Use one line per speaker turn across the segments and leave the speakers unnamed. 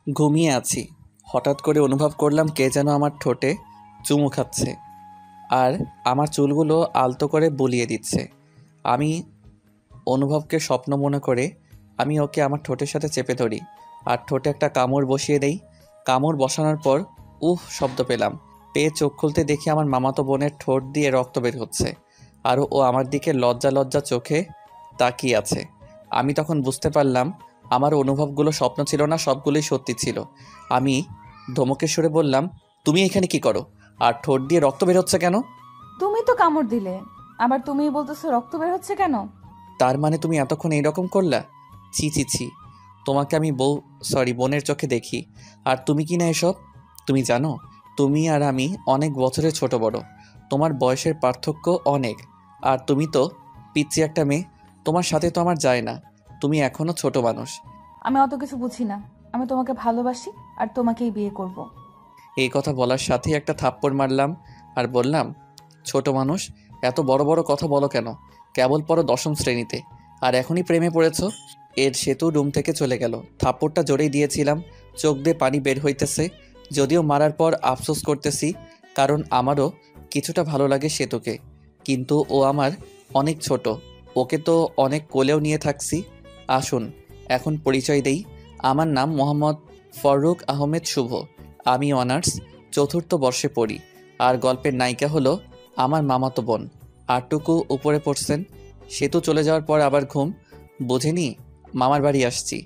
ঘুমিয়ে আছি, হঠাৎ করে অনুভব করলাম কে যেন আমার ঠোঁটে চুমু খাচ্ছে আর আমার চুলগুলো আলতো করে বুলিয়ে দিচ্ছে। আমি অনুভবকে স্বপ্ন মনে করে আমি ওকে আমার ঠোঁটের সাথে চেপে ধরি আর ঠোঁটে একটা কামড় বসিয়ে দেই। কামড় বসানোর পর উফ শব্দ পেলাম। পেয়ে চোখ খুলতে দেখি আমার মামাতো বোনের ঠোঁট দিয়ে রক্ত বের হচ্ছে আর ও আমার দিকে লজ্জা লজ্জা চোখে তাকিয়ে আছে। আমি তখন বুঝতে পারলাম আমার অনুভবগুলো স্বপ্ন ছিল না, সবগুলোই সত্যি ছিল। আমি ধমকের সুরে বললাম, তুমি এখানে কি করো আর ঠোঁট দিয়ে রক্ত বের হচ্ছে কেন?
তুমি তো কামড় দিলে, আবার তুমিই বলতেছো রক্ত বের হচ্ছে কেন?
তার মানে তুমি এতক্ষণ এইরকম করলা? ছি ছি ছি, তোমাকে আমি বোনের চোখে দেখি আর তুমি কি না এসব? তুমি জানো তুমি আর আমি অনেক বছরের ছোট বড়, তোমার বয়সের পার্থক্য অনেক। আর তুমি তো পিচ্চি একটা মেয়ে, তোমার সাথে তো আমার যায় না, তুমি এখনো ছোট মানুষ।
আমি অত কিছু বুঝি না। আমি তোমাকে ভালোবাসি আর তোমাকেই বিয়ে করব।
এই কথা বলার সাথেই একটা থাপ্পড় মারলাম আর বললাম, ছোট মানুষ, এত বড় বড় কথা বলো কেন? কেবল পড়ো দশম শ্রেণীতে আর এখনই প্রেমে পড়েছো? এর সেতু রুম থেকে চলে গেল। থাপ্পড়টা জোরেই দিয়েছিলাম, চোখ দিয়ে পানি বের হইতেছে। যদিও মারার পর আফসোস করতেছি, কারণ আমারও কিছুটা ভালো লাগে সেতুকে, কিন্তু ও আমার অনেক ছোট, ওকে তো অনেক কোলেও নিয়ে থাকছি। আসুন এখন পরিচয় দেই। আমার নাম মোহাম্মদ ফররুখ আহমেদ শুভ। আমি অনার্স চতুর্থ বর্ষে পড়ি আর গল্পের নায়িকা হলো আমার মামাতো বোন। আরটুকু উপরে পড়ছেন। সেতু চলে যাওয়ার পর আবার ঘুম, বোঝেনি মামার বাড়ি আসছি।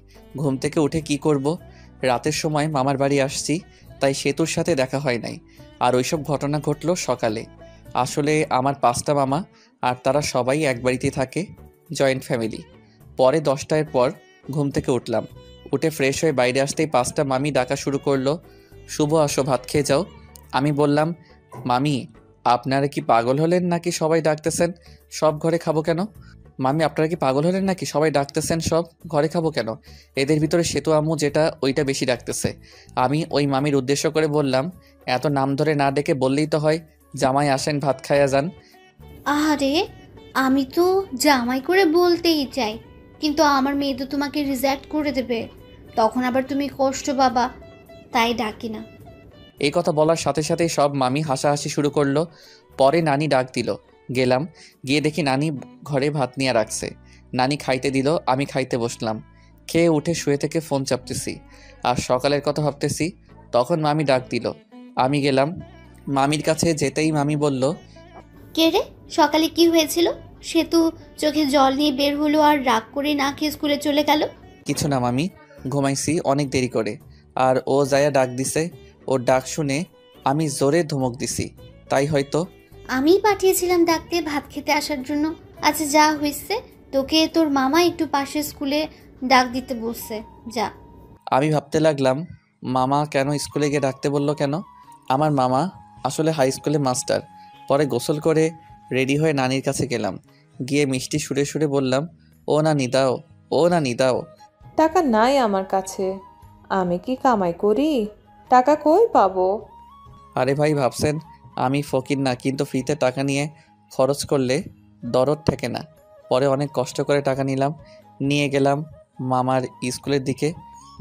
ঘুম থেকে উঠে কি করব? রাতের সময় মামার বাড়ি আসছি, তাই সেতুর সাথে দেখা হয় নাই। আর ওইসব ঘটনা ঘটলো সকালে। আসলে আমার 5টা মামা আর তারা সবাই এক বাড়িতে থাকে, জয়েন্ট ফ্যামিলি। পরে 10টার পর ঘুম থেকে উঠলাম, উঠে ফ্রেশ হয়ে বাইরে আসতেই 5টা মামি ডাকা শুরু করলো, শুভ আসো ভাত খেয়ে যাও। আমি বললাম, মামি আপনারা কি পাগল হলেন নাকি সবাই ডাকতেছেন সব ঘরে খাবো কেন? মামি আপনারা কি পাগল হলেন নাকি সবাই ডাকতেছেন সব ঘরে খাবো কেন? এদের ভিতরে সেতু আম্মু যেটা ওইটা বেশি ডাকতেছে। আমি ওই মামির উদ্দেশ্য করে বললাম, এত নাম ধরে না ডেকে বললেই তো হয়, জামাই আসেন ভাত খাইয়া যান।
আরে, আমি তো জামাই করে বলতেই চাই, কিন্তু আমার মেয়ে তো তোমাকে রিজেক্ট করে দেবে, তখন আবার তুমি কষ্ট পাবা, তাই ডাকি না।
এই কথা বলার সাথে সাথেই সব মামি হাসাহাসি শুরু করলো। পরে নানি ডাক দিল, গেলাম, গিয়ে দেখি নানি ঘরে ভাত নিয়ে রাখছে। নানি খাইতে দিল, আমি খাইতে বসলাম। খেয়ে উঠে শুয়ে থেকে ফোন চাপতেছি আর সকালের কথা ভাবতেছি। তখন মামি ডাক দিল, আমি গেলাম। মামির কাছে যেতেই মামি বলল,
কে রে, সকালে কি হয়েছিল? সেতু চোখে জল নিয়ে বের হলো আর রাগ করে না খেয়ে স্কুলে চলে গেল।
কিছু না মামি, ঘুমাইছি অনেক দেরি করে। আর ও যায়া ডাক দিছে, ওর ডাক শুনে আমি জোরে ধমক দিছি, তাই হয়তো।
আমিই পাঠিয়েছিলাম ডাকতে ভাত খেতে আসার জন্য। আচ্ছা যা হয়েছে, তোকে তোর মামা একটু পাশের স্কুলে ডাক দিতে বলছে, যা।
আমি ভাবতে লাগলাম, মামা কেন স্কুলে গিয়ে ডাকতে বললো কেন? আমার মামা আসলে হাই স্কুলে মাস্টার। পরে গোসল করে রেডি হয়ে নানির কাছে গেলাম, গিয়ে মিষ্টি সুরে সুরে বললাম, ও নানি দাও, ও নানি দাও।
টাকা নাই আমার কাছে, আমি কি কামাই করি? টাকা কই পাবো?
আরে ভাই ভাবছেন আমি ফকির না, কিন্তু ফ্রিতে টাকা নিয়ে খরচ করলে দরদ থাকে না। পরে অনেক কষ্ট করে টাকা নিলাম, নিয়ে গেলাম মামার স্কুলের দিকে।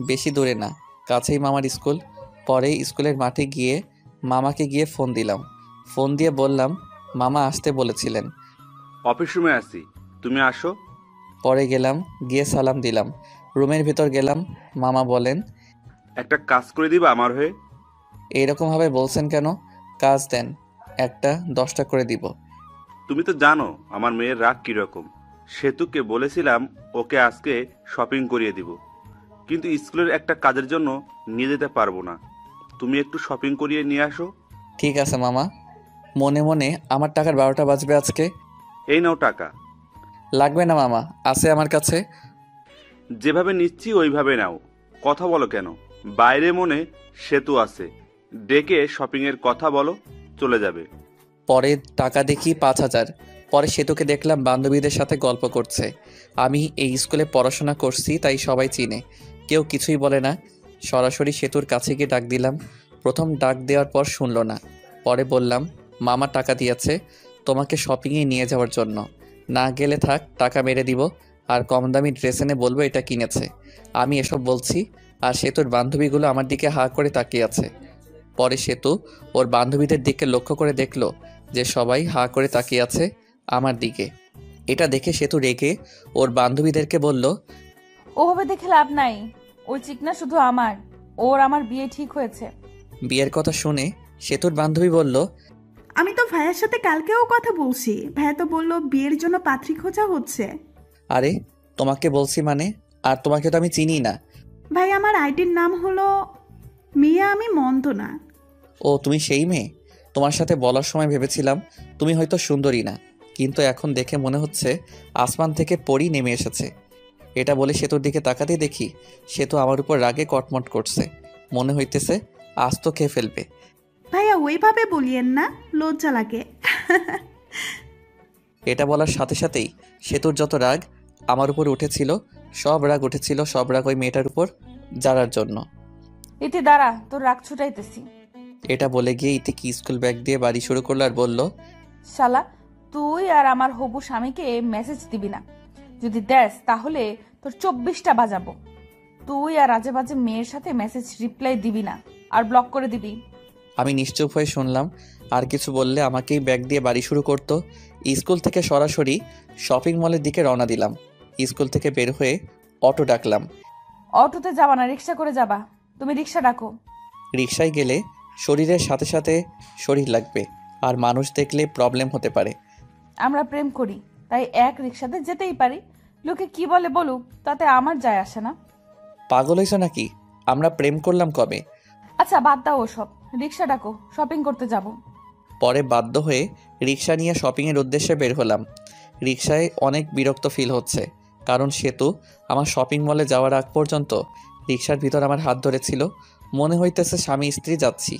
বেশি দূরে না, কাছেই মামার স্কুল। পরে স্কুলের মাঠে গিয়ে মামাকে গিয়ে ফোন দিলাম। ফোন দিয়ে বললাম, মামা আসতে বলেছিলেন।
অফিস রুমে আছি, তুমি আসো।
পরে গেলাম, গিয়ে সালাম দিলাম, রুমের ভেতর গেলাম। মামা বলেন,
একটা কাজ করে দিবা আমার হয়ে?
এইরকমভাবে বলছেন কেন? কাজ দেন, একটা 10টা করে দিব।
তুমি তো জানো আমার মেয়ের রাগ কিরকম। সেতুকে বলেছিলাম ওকে আজকে শপিং করিয়ে দিব, কিন্তু স্কুলের একটা কাজের জন্য নিয়ে যেতে পারবো না। তুমি একটু শপিং করিয়ে নিয়ে আসো।
ঠিক আছে মামা। মনে মনে আমার টাকার 12টা বাজবে আজকে।
এই নাও টাকা।
লাগবে না মামা, আছে আমার কাছে।
যেভাবে নিচ্ছি ওইভাবে নাও, কথা বলো কেন? বাইরে মনে সেতু আছে, ডেকে শপিংয়ের কথা বলো, চলে যাবে।
পরে টাকা দেখি 5,000। পরে সেতুকে দেখলাম বান্ধবীদের সাথে গল্প করছে। আমি এই স্কুলে পড়াশোনা করছি তাই সবাই চিনে, কেউ কিছুই বলে না। সরাসরি সেতুর কাছে গিয়ে ডাক দিলাম। প্রথম ডাক দেওয়ার পর শুনলো না। পরে বললাম, মামা টাকা দিয়েছে তোমাকে শপিংয়ে নিয়ে যাওয়ার জন্য, না গেলে থাক, টাকা মেরে দিব আর কম দামি ড্রেস এনে বলবো এটা কিনেছে। আমি এসব বলছি আর সেতুর বান্ধবীগুলো আমার দিকে হাঁ করে তাকিয়ে আছে। পরে সেতু ওর বান্ধবীদের দিকে লক্ষ্য করে দেখলো যে সবাই হাঁ করে তাকিয়ে আছে আমার দিকে। এটা দেখে সেতু রেগে ওর বান্ধবীদেরকে বলল,
ওভাবে দেখে লাভ নাই, ওই চিকনা শুধু আমার, ওর আমার বিয়ে ঠিক হয়েছে।
বিয়ের কথা শুনে সেতুর বান্ধবী বলল,
আমি তো ভাইয়ার সাথে কালকেও কথা বলছি, ভাইয়া তো বললো বিয়ের জন্য পাত্রী খোঁজা হচ্ছে।
আরে তোমাকে বলছি মানে, আর তোমাকে তো আমি চিনি না।
ভাই আমার আইডির নাম হলো মিয়া, আমি মন্দ না।
ও তুমি সেই মেয়ে? তোমার সাথে বলার সময় ভেবেছিলাম তুমি হয়তো সুন্দরী না, কিন্তু এখন দেখে মনে হচ্ছে আসমান থেকে পরী নেমে এসেছে। এটা বলে সেতুর দিকে তাকাতেই দেখি সেতু আমার উপর রাগে কটমট করছে। মনে হইতেছে আজ তো খেয়ে ফেলবে।
ভাইয়া ওইভাবে বলিয়েন না, লজ্জা লাগে।
এটা বলার সাথে সাথেই সেতুর যত রাগ আমার উপর উঠেছিল, সব রাগ ওই মেয়েটার উপর যারার জন্য।
ইতি দাঁড়া, তোর রাগ ছুটাইতেছি।
এটা বলে গিয়ে ইতিকি স্কুল ব্যাগ দিয়ে বাড়ি শুরু করলো আর বলল,
শালা, তুই আর আমার হবু স্বামীকে মেসেজ দিবি না, যদি দেস তাহলে তোর 24টা বাজাবো। তুই আর আজে বাজে মেয়ের সাথে মেসেজ রিপ্লাই দিবি না, আর ব্লক করে দিবি।
আমি নিশ্চুপ হয়ে শুনলাম। আর কিছু বললে আমাকেই ব্যাগ দিয়ে বাড়ি শুরু করতো। স্কুল থেকে সরাসরি শপিং মলের দিকে রওনা দিলাম। স্কুল থেকে বের হয়ে অটো ডাকলাম।
অটোতে যাবা না, রিক্সা করে যাবা। তুমি রিক্সা ডাকো।
রিকশায় গেলে শরীরের সাথে সাথে শরীর লাগবে, আর মানুষ দেখলে প্রবলেম হতে পারে।
আমরা প্রেম করি, তাই এক রিক্সাতে যেতেই পারি। লোকে কি বলে বলুক, তাতে আমার যায় আসে না।
পাগল হয়েছ নাকি? আমরা প্রেম করলাম কবে?
আচ্ছা বাদ দাও ওসব, রিক্সা ডাকো, শপিং করতে যাব।
পরে বাধ্য হয়ে রিকশা নিয়ে শপিংয়ের উদ্দেশ্যে বের হলাম। রিকশায় অনেক বিরক্ত ফিল হচ্ছে, কারণ সেতু আমার শপিং মলে যাওয়ার আগ পর্যন্ত রিকশার ভিতর আমার হাত ধরেছিল। মনে হইতেছে স্বামী স্ত্রী যাচ্ছি।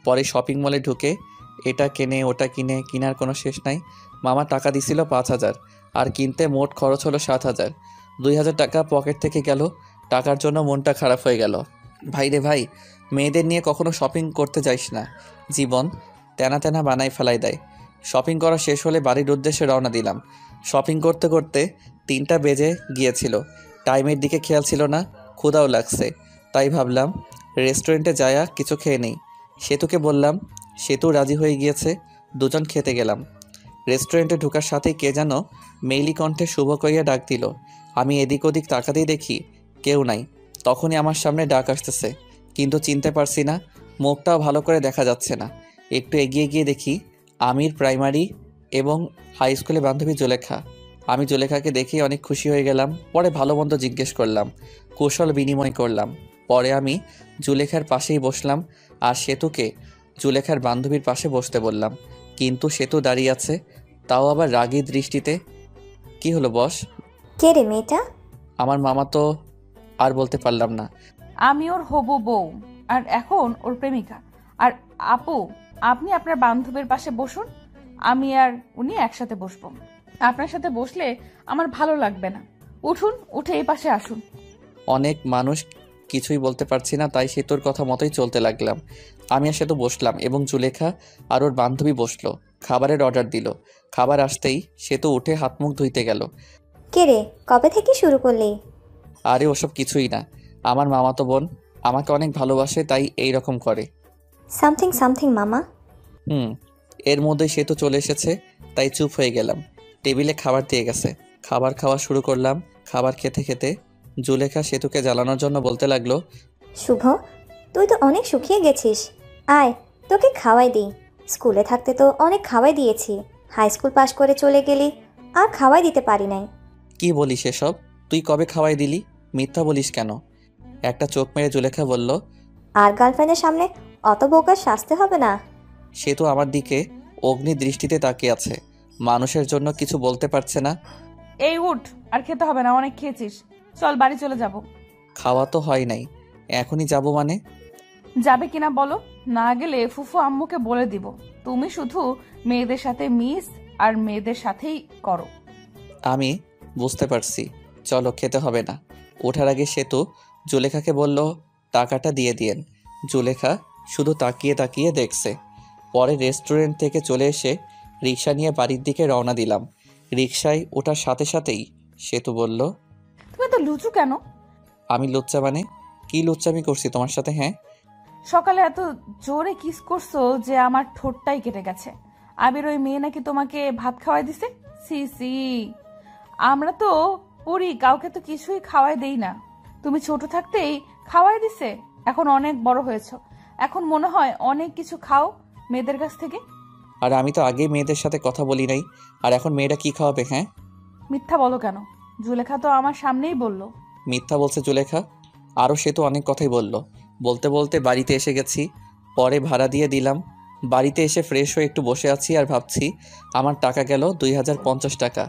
পরে শপিং মলে ঢুকে এটা কেনে ওটা কিনে, কেনার কোনো শেষ নাই। মামা টাকা দিছিল 5,000, আর কিনতে মোট খরচ হলো 7,000। 2,000 টাকা পকেট থেকে গেল। টাকার জন্য মনটা খারাপ হয়ে গেল। ভাই রে ভাই, মেয়েদের নিয়ে কখনো শপিং করতে যাইস না, জীবন তেনা তেনা বানাই ফেলাই দেয়। শপিং করা শেষ হলে বাড়ির উদ্দেশ্যে রওনা দিলাম। শপিং করতে করতে 3টা বেজে গিয়েছিল। টাইমের দিকে খেয়াল ছিল না, ক্ষুধাও লাগছে, তাই ভাবলাম রেস্টুরেন্টে যায়া কিছু খেয়ে নেই। সেতুকে বললাম, সেতু রাজি হয়ে গিয়েছে। দুজন খেতে গেলাম। রেস্টুরেন্টে ঢোকার সাথেই কে যেন মেইলি কণ্ঠে শুভ কইয়া ডাক দিল। আমি এদিক ওদিক তাকাতেই দেখি কেউ নাই। তখনই আমার সামনে ডাক আসতেছে, কিন্তু চিনতে পারছি না, মুখটাও ভালো করে দেখা যাচ্ছে না। একটু এগিয়ে গিয়ে দেখি আমির প্রাইমারি এবং হাই স্কুলে বান্ধবী জুলেখা। আমি জুলেখাকে দেখে অনেক খুশি হয়ে গেলাম। পরে ভালো মন্দ জিজ্ঞেস করলাম, কৌশল বিনিময় করলাম। পরে আমি জুলেখার পাশেই বসলাম, আর সেতুকে জুলেখার বান্ধবীর পাশে বসতে বললাম। কিন্তু সেতু দাঁড়িয়ে আছে, তাও আবার রাগী দৃষ্টিতে। কি হলো বস?
কে রে মেয়েটা?
আমার মামা তো আর বলতে পারলাম না।
আমি ওর হবু বউ, আর এখন ওর প্রেমিকা। আর আপু, আপনি আপনার বান্ধবীর পাশে বসুন, আমি আর উনি একসাথে বসবো। আপনার সাথে বসলে আমার ভালো লাগবে না। উঠুন, উঠে এই পাশে আসুন।
অনেক মানুষ, কিছুই বলতে পারছি না, তাই সেতুর কথা মতোই চলতে লাগলাম। আমি আর সেতু বসলাম এবং জুলেখা আর ওর বান্ধবী বসলো। খাবারের অর্ডার দিল। খাবার আসতেই সেতু উঠে হাত মুখ ধুইতে গেল।
কে রে, কবে থেকে শুরু করলি?
আরে ওসব কিছুই না, আমার মামাতো বোন আমাকে অনেক ভালোবাসে, তাই এই রকম করে।
সামথিং সামথিং মামা।
এর মধ্যে সেতু চলে এসেছে, তাই চুপ হয়ে গেলাম। টেবিলে খাবার দিয়ে গেছে, খাবার খাওয়া শুরু করলাম। খাবার খেতে খেতে জুলেখা সেতুকে জ্বালানোর জন্য বলতে লাগলো,
শুভ, তুই তো অনেক শুকিয়ে গেছিস, আয় তোকে খাওয়াই দিই। স্কুলে থাকতে তো অনেক খাওয়াই দিয়েছি, হাই স্কুল পাশ করে চলে গেলি, আর খাওয়াই দিতে পারি নাই।
কি বলিস এসব? তুই কবে খাওয়াই দিলি? মিথ্যা বলিস কেন? একটা চোখ মেরে জুলেখা বলল,
আর গার্লফ্রেন্ডের সামনে অত বোকার শাস্তি হবে না।
সেতু আমার দিকে অগ্নি দৃষ্টিতে তাকিয়ে আছে, মানুষের জন্য কিছু বলতে পারছে না।
এই উঠ, আর খেতে হবে না, অনেক খেয়েছিস, চল বাড়ি চলে যাব।
খাওয়া তো হয় নাই, এখনই যাব মানে?
যাবে কিনা বলো, না গেলে ফুফু আম্মুকে বলে দিব তুমি শুধু মেয়েদের সাথে মিস আর মেয়েদের সাথেই করো।
আমি বুঝতে পারছি, চলো খেতে হবে না। ওঠার আগে সেতু জুলেখাকে বলল, টাকাটা দিয়ে দিয়েন। জুলেখা শুধু তাকিয়ে তাকিয়ে দেখছে। পরে রেস্টুরেন্ট থেকে চলে এসে রিক্সা নিয়ে বাড়ির দিকে রওনা দিলাম। রিক্সায় ওঠার সাথে সাথেই সেতু বলল,
তুমি তো লুচু কেন?
আমি লুচ্চা মানে? কি লুচ্চামি করছি তোমার সাথে? হ্যাঁ,
সকালে এত জোরে কিস করছো যে আমার ঠোঁটটাই কেটে গেছে। আবির ওই মেয়ে নাকি তোমাকে ভাত খাওয়াই দিছে? সি সি, আমরা তো পড়ি, কাউকে তো কিছুই খাওয়াই দেই না। তুমি ছোট থাকতেই খাওয়াই দিছে, এখন অনেক বড় হয়েছো, এখন মনে হয় অনেক কিছু খাও মেয়েদের কাছ থেকে।
আর আমি তো আগে মেয়েদের সাথে কথা বলি নাই, আর এখন মেয়েটা কি খাওয়াবে? হ্যাঁ,
মিথ্যা বলো কেন? জুলেখা তো আমার সামনেই বলল।
মিথ্যা বলছে জুলেখা? আরও সে তো অনেক কথাই বলল। বলতে বলতে বাড়িতে এসে গেছি, পরে ভাড়া দিয়ে দিলাম। বাড়িতে এসে ফ্রেশ হয়ে একটু বসে আছি আর ভাবছি আমার টাকা গেল 2050 টাকা।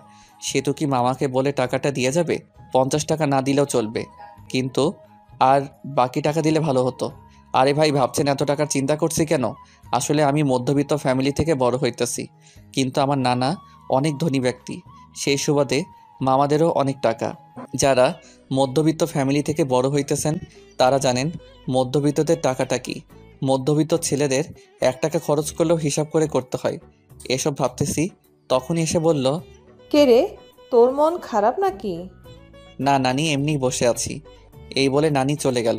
সে তো কি মামাকে বলে টাকাটা দিয়ে যাবে? 50 টাকা না দিলেও চলবে, কিন্তু আর বাকি টাকা দিলে ভালো হতো। আরে ভাই, ভাবছেন এত টাকার চিন্তা করছি কেন? আসলে আমি মধ্যবিত্ত ফ্যামিলি থেকে বড় হইতেছি, কিন্তু আমার নানা অনেক ধনী ব্যক্তি, সেই সুবাদে মামাদেরও অনেক টাকা। যারা মধ্যবিত্ত ফ্যামিলি থেকে বড় হইতেছেন তারা জানেন মধ্যবিত্তদের টাকাটা কি। মধ্যবিত্ত ছেলেদের 1 টাকা খরচ করলেও হিসাব করে করতে হয়। এসব ভাবতেছি, তখনই এসে বলল,
কে রে, তোর মন খারাপ নাকি?
না নানি, এমনিই বসে আছি। এই বলে নানি চলে গেল।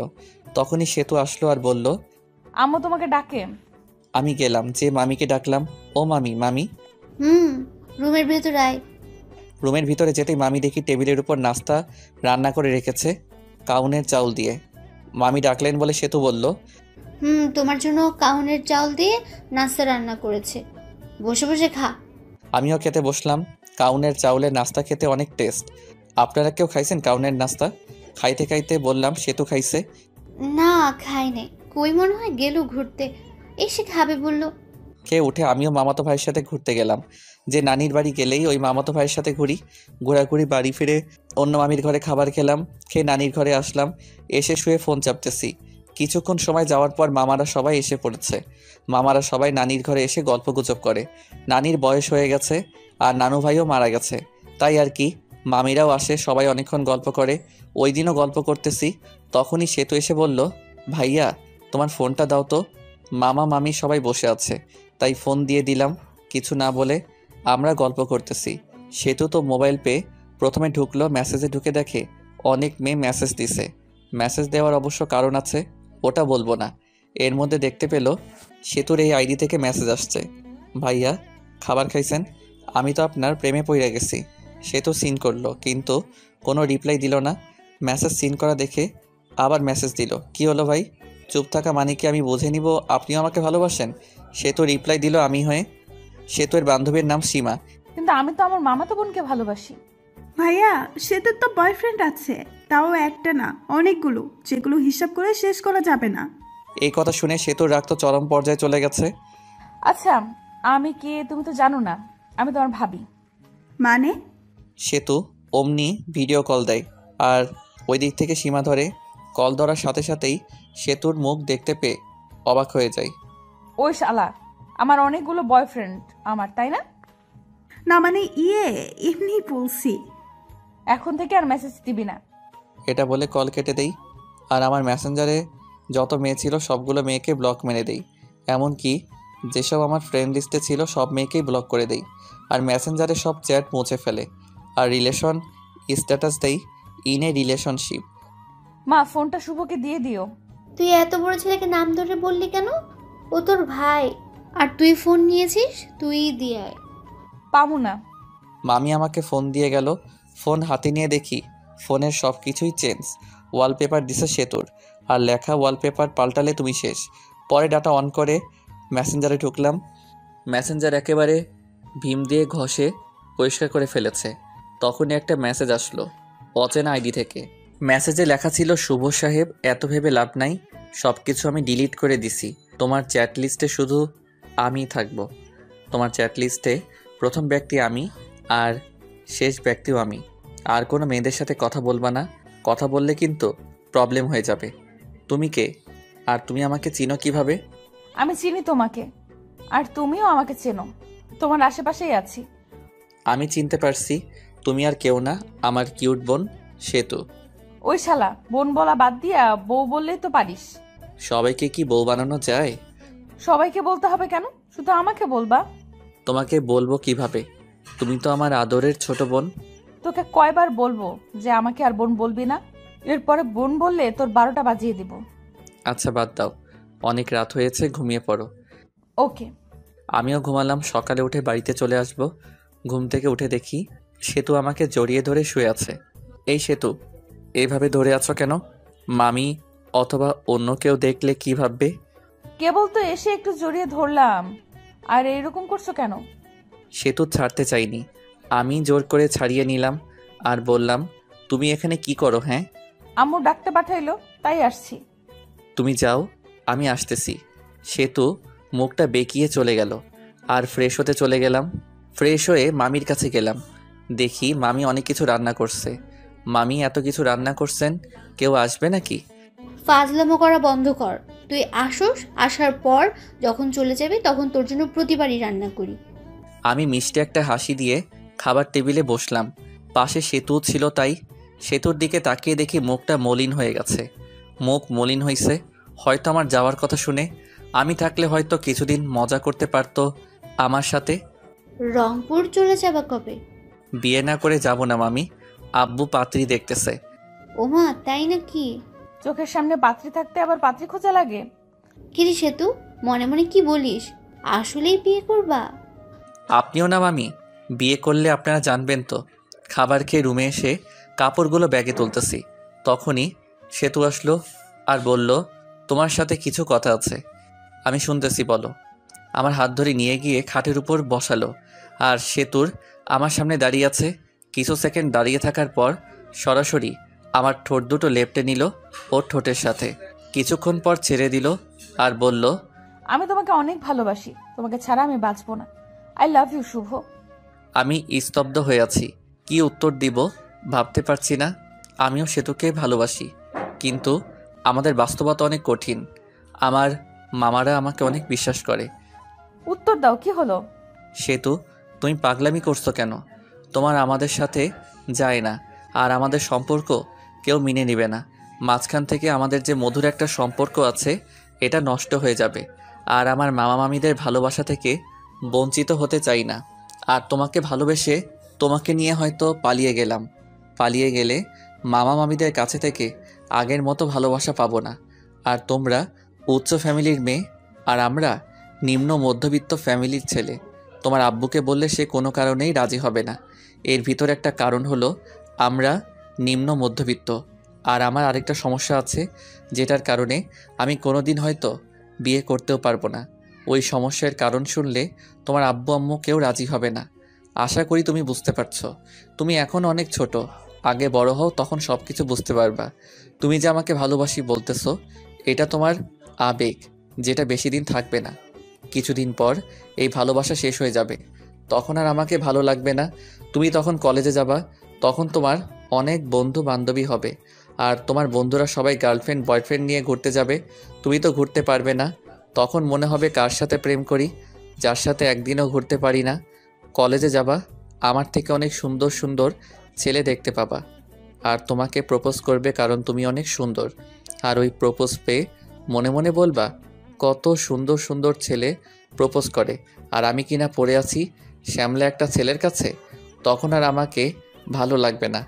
তখনই সেতু আসলো আর বলল,
আম্মু তোমাকে ডাকে।
আমি গেলাম, যে মামিকে ডাকলাম, ও মামি। মামি
রুমের ভেতর আয়।
রুমের ভিতরে যেতেই মামি দেখি টেবিলের উপর নাস্তা রান্না করে রেখেছে, কাউনের চাউল দিয়ে। মামি ডাকলেন বলে সেতু বলল,
তোমার জন্য কাউনের চাল দিয়ে নাস্তা রান্না করেছে, বসে বসে খা।
আমিও খেতে বসলাম। কাউনের চাউলের নাস্তা খেতে অনেক টেস্ট। আপনারা কেউ খাইছেন কাউনের নাস্তা? খাইতে খাইতে বললাম, সেতু খাইছে।
না, খাই নাই, কই মনে হয় গেল ঘুরতে, এসে খাবে বললো।
খেয়ে উঠে আমিও মামাতো ভাইয়ের সাথে ঘুরতে গেলাম। যে নানির বাড়ি গেলেই ওই মামাতো ভাইয়ের সাথে ঘুরি। ঘোরাঘুরি, বাড়ি ফিরে অন্য মামির ঘরে খাবার খেলাম, খেয়ে নানির ঘরে আসলাম। এসে শুয়ে ফোন চাপতেছি। কিছুক্ষণ সময় যাওয়ার পর মামারা সবাই এসে পড়েছে। মামারা সবাই নানির ঘরে এসে গল্পগুজব করে। নানির বয়স হয়ে গেছে আর নানু ভাইও মারা গেছে, তাই আর কি। মামিরাও আসে, সবাই অনেকক্ষণ গল্প করে। ওই দিনও গল্প করতেছি, তখনই সেতু এসে বলল, ভাইয়া তোমার ফোনটা দাও তো। মামা মামি সবাই বসে আছে, তাই ফোন দিয়ে দিলাম। কিছু না বলে আমরা গল্প করতেছি। সেতু তো মোবাইল পেয়ে প্রথমে ঢুকলো, মেসেজে ঢুকে দেখে অনেক মেয়ে মেসেজ দিছে। মেসেজ দেওয়ার অবশ্য কারণ আছে, ওটা বলবো না। এর মধ্যে দেখতে পেল সেতুর এই আইডি থেকে মেসেজ আসছে, ভাইয়া খাবার খাইছেন? আমি তো আপনার প্রেমে পড়ে গেছি। সেতু সিন করলো, কিন্তু কোনো রিপ্লাই দিল না। মেসেজ সিন করা দেখে আবার মেসেজ দিল, কি হলো ভাই? চুপ থাকা মানে কি আমি বুঝে নিব আপনিও আমাকে ভালোবাসেন? সেতু রিপ্লাই দিল আমি হয়ে। সেতুর বান্ধবীর নাম সীমা।
কিন্তু আমি তো আমার মামাতো বোনকে ভালোবাসি।
ভাইয়া, সেতুর তো বয়ফ্রেন্ড আছে, তাও একটা না অনেকগুলো, যেগুলো হিসাব করে শেষ করা যাবে না।
এই কথা শুনে সেতুর রাগ তো চরম পর্যায়ে চলে গেছে।
আচ্ছা, আমি কে তুমি তো জানো না, আমি তোমার ভাবি।
মানে?
সেতু অমনি ভিডিও কল দেয়, আর ওই দিক থেকে সীমা ধরে। কল ধরার সাথে সাথেই সেতুর মুখ দেখতে পেয়ে অবাক হয়ে যায়।
ওই শালা, আমার অনেকগুলো বয়ফ্রেন্ড আমার, তাই না?
না মানে এমনি বলছি।
এখন থেকে আর মেসেজ দিবি না।
এটা বলে কল কেটে দেই, আর আমার মেসেঞ্জারে যত মেয়ে ছিল সবগুলো মেয়েকে ব্লক মেরে দেই। এমনকি যেসব আমার ফ্রেন্ড লিস্টে ছিল সব মেয়েকেই ব্লক করে দেই, আর মেসেঞ্জারে সব চ্যাট মুছে ফেলে, আর রিলেশন স্ট্যাটাস দেই ইন এ রিলেশনশিপ।
মা, ফোনটা শুভকে দিয়ে দিও।
তুই এত বড় ছেলেকে নাম ধরে বললি কেন? ও তোর ভাই, আর তুই ফোন নিয়েছিস, তুই দিয়ে আয়।
পাবো না।
মামি আমাকে ফোন দিয়ে গেল। ফোন হাতে নিয়ে দেখি ফোনের সব কিছুই চেঞ্জ। ওয়ালপেপার দিছে সেতুর, আর লেখা ওয়ালপেপার পাল্টালে তুমি শেষ। পরে ডাটা অন করে মেসেঞ্জারে ঢুকলাম। মেসেঞ্জার একেবারে ভীম দিয়ে ঘষে পরিষ্কার করে ফেলেছে। তখনই একটা মেসেজ আসলো অচেনা আইডি থেকে। মেসেজে লেখা ছিল, শুভ সাহেব, এত ভেবে লাভ নাই, সব কিছু আমি ডিলিট করে দিছি। তোমার চ্যাট লিস্টে শুধু আমিই থাকবো। তোমার চ্যাট লিস্টে প্রথম ব্যক্তি আমি, আর শেষ ব্যক্তিও আমি। আর কোনো মেয়েদের সাথে কথা বলবা না, কথা বললে কিন্তু প্রবলেম হয়ে যাবে। তুমি কে, আর তুমি আমাকে চিনো কিভাবে?
আমি চিনি তোমাকে, আর তুমিও আমাকে চেনো, তোমার আশেপাশেই আছি।
আমি চিনতে পারছি, তুমি আর কেউ না, আমার কিউট বোন সেতু।
ওই শালা, বোন বলা বাদ দিয়া বউ বললেই তো পারিস।
সবাইকে কি বউ বানানো যায়?
সবাইকে বলতে হবে কেন? শুধু আমাকে বলবা।
তোমাকে বলবো কিভাবে? তুমি তো আমার আদরের ছোট বোন।
তোকে কয়বার বলবো যে আমাকে আর বোন বলবি না? এরপরে বোন বললে তোর 12টা বাজিয়ে দিব।
আচ্ছা বাদ দাও, অনেক রাত হয়েছে, ঘুমিয়ে পড়ো।
ওকে।
আমিও ঘুমালাম। সকালে উঠে বাড়িতে চলে আসব। ঘুম থেকে উঠে দেখি সেতু আমাকে জড়িয়ে ধরে শুয়ে আছে। এই সেতু, এইভাবে ধরে আছো কেন? মামি অথবা অন্য কেউ দেখলে কি ভাববে?
কেবল তো এসে একটু জড়িয়ে ধরলাম, আর এরকম করছো কেন?
সেতু ছাড়তে চাইনি, আমি জোর করে ছাড়িয়ে নিলাম আর বললাম, তুমি এখানে কি করো? হ্যাঁ,
আম্মু ডাকতে পাঠাইলো, তাই আসছি।
তুমি যাও, আমি আসতেছি। সেতু মুখটা বেঁকিয়ে চলে গেল আর ফ্রেশ হতে চলে গেলাম। ফ্রেশ হয়ে মামির কাছে গেলাম। দেখি মামি অনেক কিছু রান্না করছে। মামি এত কিছু রান্না করছেন, কেউ আসবে নাকি?
ফাজলামো করা বন্ধ কর। তুই আসোস, আসার পর যখন চলে যাবি তখন তোর জন্য প্রতিবারই রান্না করি।
আমি মিষ্টি একটা হাসি দিয়ে খাবার টেবিলে বসলাম। পাশে সেতু ছিল, তাই সেতুর দিকে তাকিয়ে দেখি মুখটা মলিন হয়ে গেছে। মুখ মলিন হয়েছে হয়তো আমার যাওয়ার কথা শুনে। আমি থাকলে হয়তো কিছুদিন মজা করতে পারতো আমার সাথে।
রংপুর চলে যাবা কবে?
বিয়ে না করে যাব না মামি, আব্বু পাত্রী দেখতেছে।
ওমা, তাই নাকি?
চোখের সামনে পাত্রী থাকতে আবার পাত্রী খোঁজা লাগে?
কিরে সেতু, মনে মনে কি বলিস? আসলেই বিয়ে করবা?
আপনিও না মামি, বিয়ে করলে আপনারা জানবেন তো। খাবার খেয়ে রুমে এসে কাপড়গুলো ব্যাগে তুলতেছি, তখনই সেতু আসলো আর বলল, তোমার সাথে কিছু কথা আছে। আমি শুনতেছি, বলো। আমার হাত ধরে নিয়ে গিয়ে খাটের উপর বসালো আর সেতুর আমার সামনে দাঁড়িয়ে আছে। কিছু সেকেন্ড দাঁড়িয়ে থাকার পর সরাসরি আমার ঠোঁট দুটো লেপটে নিল ওর ঠোঁটের সাথে। কিছুক্ষণ পর ছেড়ে দিল আর বলল,
আমি তোমাকে অনেক ভালোবাসি, তোমাকে ছাড়া আমি বাঁচবো না। আই লাভ ইউ শুভ।
আমি স্তব্ধ হয়ে আছি, কি উত্তর দিব ভাবতে পারছি না। আমিও সেতুকে ভালোবাসি, কিন্তু আমাদের বাস্তবতা অনেক কঠিন। আমার মামারা আমাকে অনেক বিশ্বাস করে।
উত্তর দাও, কি হলো?
সেতু, তুমি পাগলামি করছো কেন? তোমার আমাদের সাথে যায় না, আর আমাদের সম্পর্ক কেউ মেনে নেবে না। মাঝখান থেকে আমাদের যে মধুর একটা সম্পর্ক আছে, এটা নষ্ট হয়ে যাবে। আর আমার মামা মামিদের ভালোবাসা থেকে বঞ্চিত হতে চাই না। আর তোমাকে ভালোবেসে তোমাকে নিয়ে হয়তো পালিয়ে গেলাম। পালিয়ে গেলে মামা মামিদের কাছে থেকে আগের মতো ভালোবাসা পাবো না। আর তোমরা উচ্চ ফ্যামিলির মেয়ে, আর আমরা নিম্ন মধ্যবিত্ত ফ্যামিলির ছেলে। তোমার আব্বুকে বললে সে কোনো কারণেই রাজি হবে না। এর ভিতর একটা কারণ হলো আমরা নিম্ন মধ্যবিত্ত। আর আমার আরেকটা সমস্যা আছে, যেটার কারণে আমি কোনোদিন হয়তো বিয়ে করতেও পারবো না। ওই সমস্যার কারণ শুনলে তোমার আব্বু আম্মু কেউ রাজি হবে না। আশা করি তুমি বুঝতে পারছো। তুমি এখন অনেক ছোট, আগে বড় হও, তখন সব কিছু বুঝতে পারবা। তুমি যে আমাকে ভালোবাসি বলতেছো, এটা তোমার আবেগ, যেটা বেশি দিন থাকবে না। কিছুদিন পর এই ভালোবাসা শেষ হয়ে যাবে, তখন আর আমাকে ভালো লাগবে না। তুমি তখন কলেজে যাবা, তখন তোমার অনেক বন্ধু বান্ধবী হবে, আর তোমার বন্ধুরা সবাই গার্লফ্রেন্ড বয়ফ্রেন্ড নিয়ে ঘুরতে যাবে। তুমি তো ঘুরতে পারবে না। তখন মনে হবে কার সাথে প্রেম করি, যার সাথে একদিনও ঘুরতে পারি না। কলেজে যাবা, আমার থেকে অনেক সুন্দর সুন্দর ছেলে দেখতে পাবা, আর তোমাকে প্রপোজ করবে কারণ তুমি অনেক সুন্দর। আর ওই প্রপোজ পেয়ে মনে মনে বলবা, কত সুন্দর সুন্দর ছেলে প্রপোজ করে, আর আমি কিনা পড়ে আছি শ্যামলা একটা ছেলের কাছে। তখন আর আমাকে ভালো লাগবে না,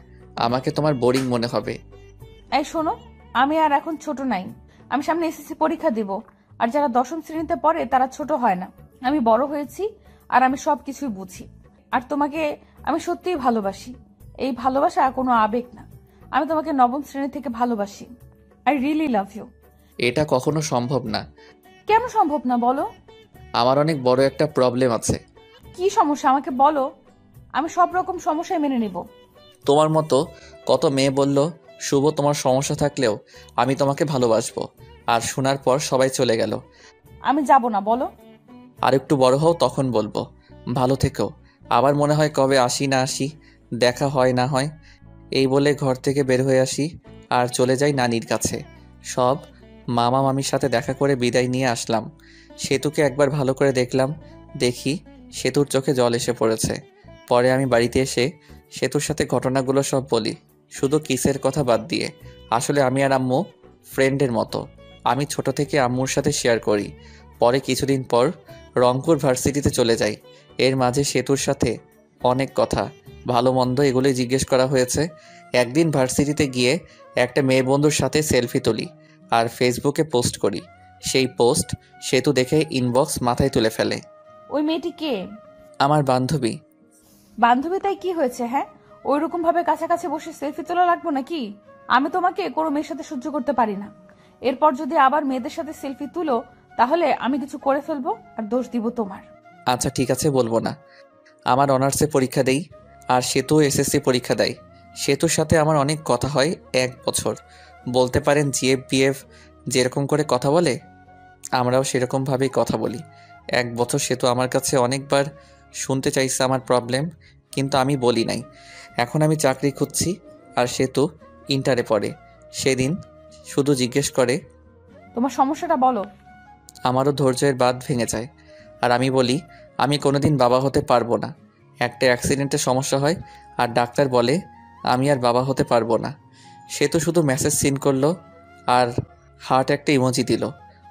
আমাকে তোমার বোরিং মনে হবে।
এই শোনো, আমি আর এখন ছোট নাই। আমি সামনে এসএসসি পরীক্ষা দিব, আর যারা 10ম শ্রেণীতে পড়ে তারা ছোট হয় না। আমি বড় হয়েছি, আর আমি সব কিছুই বুঝি। আর তোমাকে আমি সত্যিই ভালোবাসি। এই ভালোবাসা কোনো আবেগ না। আমি তোমাকে 9ম শ্রেণী থেকে ভালোবাসি। I really love you.
এটা কখনো সম্ভব না।
কেন সম্ভব না বলো?
আমার অনেক বড় একটা প্রবলেম আছে।
কি সমস্যা আমাকে বলো, আমি সব রকম সমস্যায় মেনে নিব।
তোমার মতো কত মেয়ে বলল, শুভ তোমার সমস্যা থাকলেও আমি তোমাকে ভালোবাসবো, আর শোনার পর সবাই চলে গেল।
আমি যাব না, বলো।
আর একটু বড় হও, তখন বলবো। ভালো থেকো। আবার মনে হয় কবে আসি না আসি, দেখা হয় না হয়। এই বলে ঘর থেকে বের হয়ে আসি আর চলে যাই নানির কাছে। সব মামা মামির সাথে দেখা করে বিদায় নিয়ে আসলাম। সেতুকে একবার ভালো করে দেখলাম, দেখি সেতুর চোখে জল এসে পড়েছে। পরে আমি বাড়িতে এসে সেতুর সাথে ঘটনাগুলো সব বলি, শুধু কিসের কথা বাদ দিয়ে। আসলে আমি আর আম্মু ফ্রেন্ডের মতো। আমি ছোট থেকে আম্মুর সাথে শেয়ার করি। পরে কিছুদিন পর রংপুর ভার্সিটিতে চলে যাই। এর মাঝে সেতুর সাথে অনেক কথা, ভালো মন্দ এগুলোই জিজ্ঞেস করা হয়েছে। একদিন ভার্সিটিতে গিয়ে একটা মেয়ে বন্ধুর সাথে সেলফি তুলি আর ফেসবুকে পোস্ট করি। সেই পোস্ট সেতু দেখে ইনবক্স মাথায় তুলে ফেলে।
ওই মেয়েটি কে?
আমার বান্ধবী।
বান্ধবী তাই কি হয়েছে? হ্যাঁ, ওইরকম ভাবে কাছাকাছি বসে সেলফি তোলা লাগবে নাকি? আমি তোমাকে কোনো মেয়ের সাথে সহ্য করতে পারি না। এরপর যদি আবার মেয়েদের সাথে সেলফি তুলো তাহলে আমি কিছু করে ফেলবো আর দোষ দিব তোমার।
আচ্ছা ঠিক আছে, বলবো না। আমার অনার্সে পরীক্ষা দেই আর সেতু এসএসসি পরীক্ষা দেয়। সেতুর সাথে আমার অনেক কথা হয় 1 বছর। বলতে পারেন জিএফ বিএফ যেরকম করে কথা বলে আমরাও সেরকমভাবেই কথা বলি। 1 বছর সেতু আমার কাছে অনেকবার শুনতে চাইছে আমার প্রবলেম, কিন্তু আমি বলি নাই। এখন আমি চাকরি খুঁজছি আর সেতু ইন্টারে পড়ে। সেদিন শুধু জিজ্ঞেস করে,
তোমার সমস্যাটা বলো।
আমারও ধৈর্যের বাঁধ ভেঙে যায় আর আমি বলি আমি কোনোদিন বাবা হতে পারবো না। একটা অ্যাক্সিডেন্টে সমস্যা হয় আর ডাক্তার বলে আমি আর বাবা হতে পারবো না। সে তো শুধু মেসেজ সিন করলো আর হার্ট একটা ইমোজি দিল,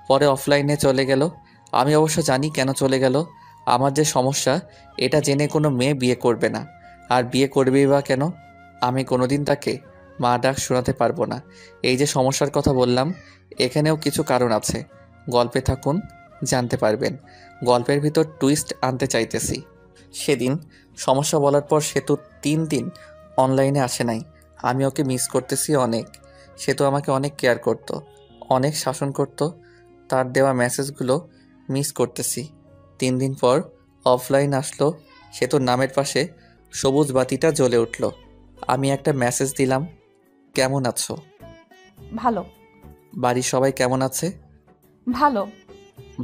পরে অফলাইনে চলে গেল। আমি অবশ্য জানি কেন চলে গেল। আমার যে সমস্যা এটা জেনে কোনো মেয়ে বিয়ে করবে না, আর বিয়ে করবেই বা কেন? আমি কোনোদিন তাকে মা ডাক শোনাতে পারবো না। এই যে সমস্যার কথা বললাম এখানেও কিছু কারণ আছে। গল্পে থাকুন, জানতে পারবেন। গল্পের ভিতর টুইস্ট আনতে চাইতেছি। সেদিন সমস্যা বলার পর সেতু 3 দিন অনলাইনে আসে নাই। আমি ওকে মিস করতেছি অনেক। সেতু আমাকে অনেক কেয়ার করত, অনেক শাসন করত। তার দেওয়া মেসেজগুলো মিস করতেছি। 3 দিন পর অফলাইন আসলো। সেতুর নামের পাশে সবুজ বাতিটা জ্বলে উঠল। আমি একটা মেসেজ দিলাম, কেমন আছো?
ভালো।
বাড়ির সবাই কেমন আছে?
ভালো।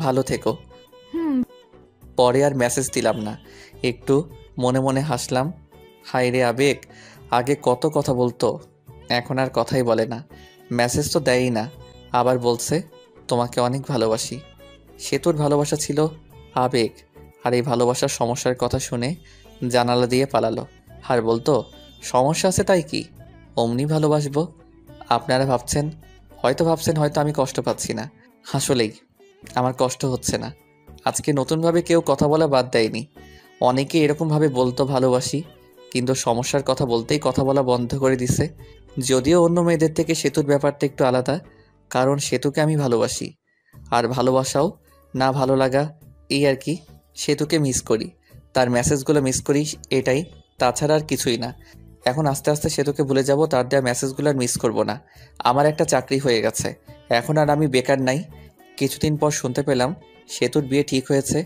ভালো থেকো।
হুম।
পরে আর মেসেজ দিলাম না, একটু মনে মনে হাসলাম। হায় রে আবেগ, আগে কত কথা বলতো, এখন আর কথাই বলে না। মেসেজ তো দেয়ই না, আবার বলছে তোমাকে অনেক ভালোবাসি। সেতুর ভালোবাসা ছিল আবেগ, আর এই ভালোবাসার সমস্যার কথা শুনে জানালা দিয়ে পালালো। আর বলতো সমস্যা আছে তাই কি, অমনি ভালোবাসবো। আপনারা ভাবছেন হয়তো আমি কষ্ট পাচ্ছি না। আসলেই আমার কষ্ট হচ্ছে না। আজকে নতুনভাবে কেউ কথা বলা বাদ দেয়নি। অনেকে এরকমভাবে বলতো ভালোবাসি, কিন্তু সমস্যার কথা বলতেই কথা বলা বন্ধ করে দিছে। যদিও অন্য মেয়েদের থেকে সেতুর ব্যাপারটা একটু আলাদা, কারণ সেতুকে আমি ভালোবাসি। আর ভালোবাসাও না ভালো লাগা, এই আর কি। সেতুকে মিস করি, তার মেসেজগুলো মিস করি, এটাই, তাছাড়া আর কিছুই না। এখন আস্তে আস্তে সেতুকে ভুলে যাব, তার দেওয়া মেসেজগুলো আর মিস করব না। আমার একটা চাকরি হয়ে গেছে, এখন আর আমি বেকার নাই। কিছুদিন পর শুনতে পেলাম সেতুর বিয়ে ঠিক হয়েছে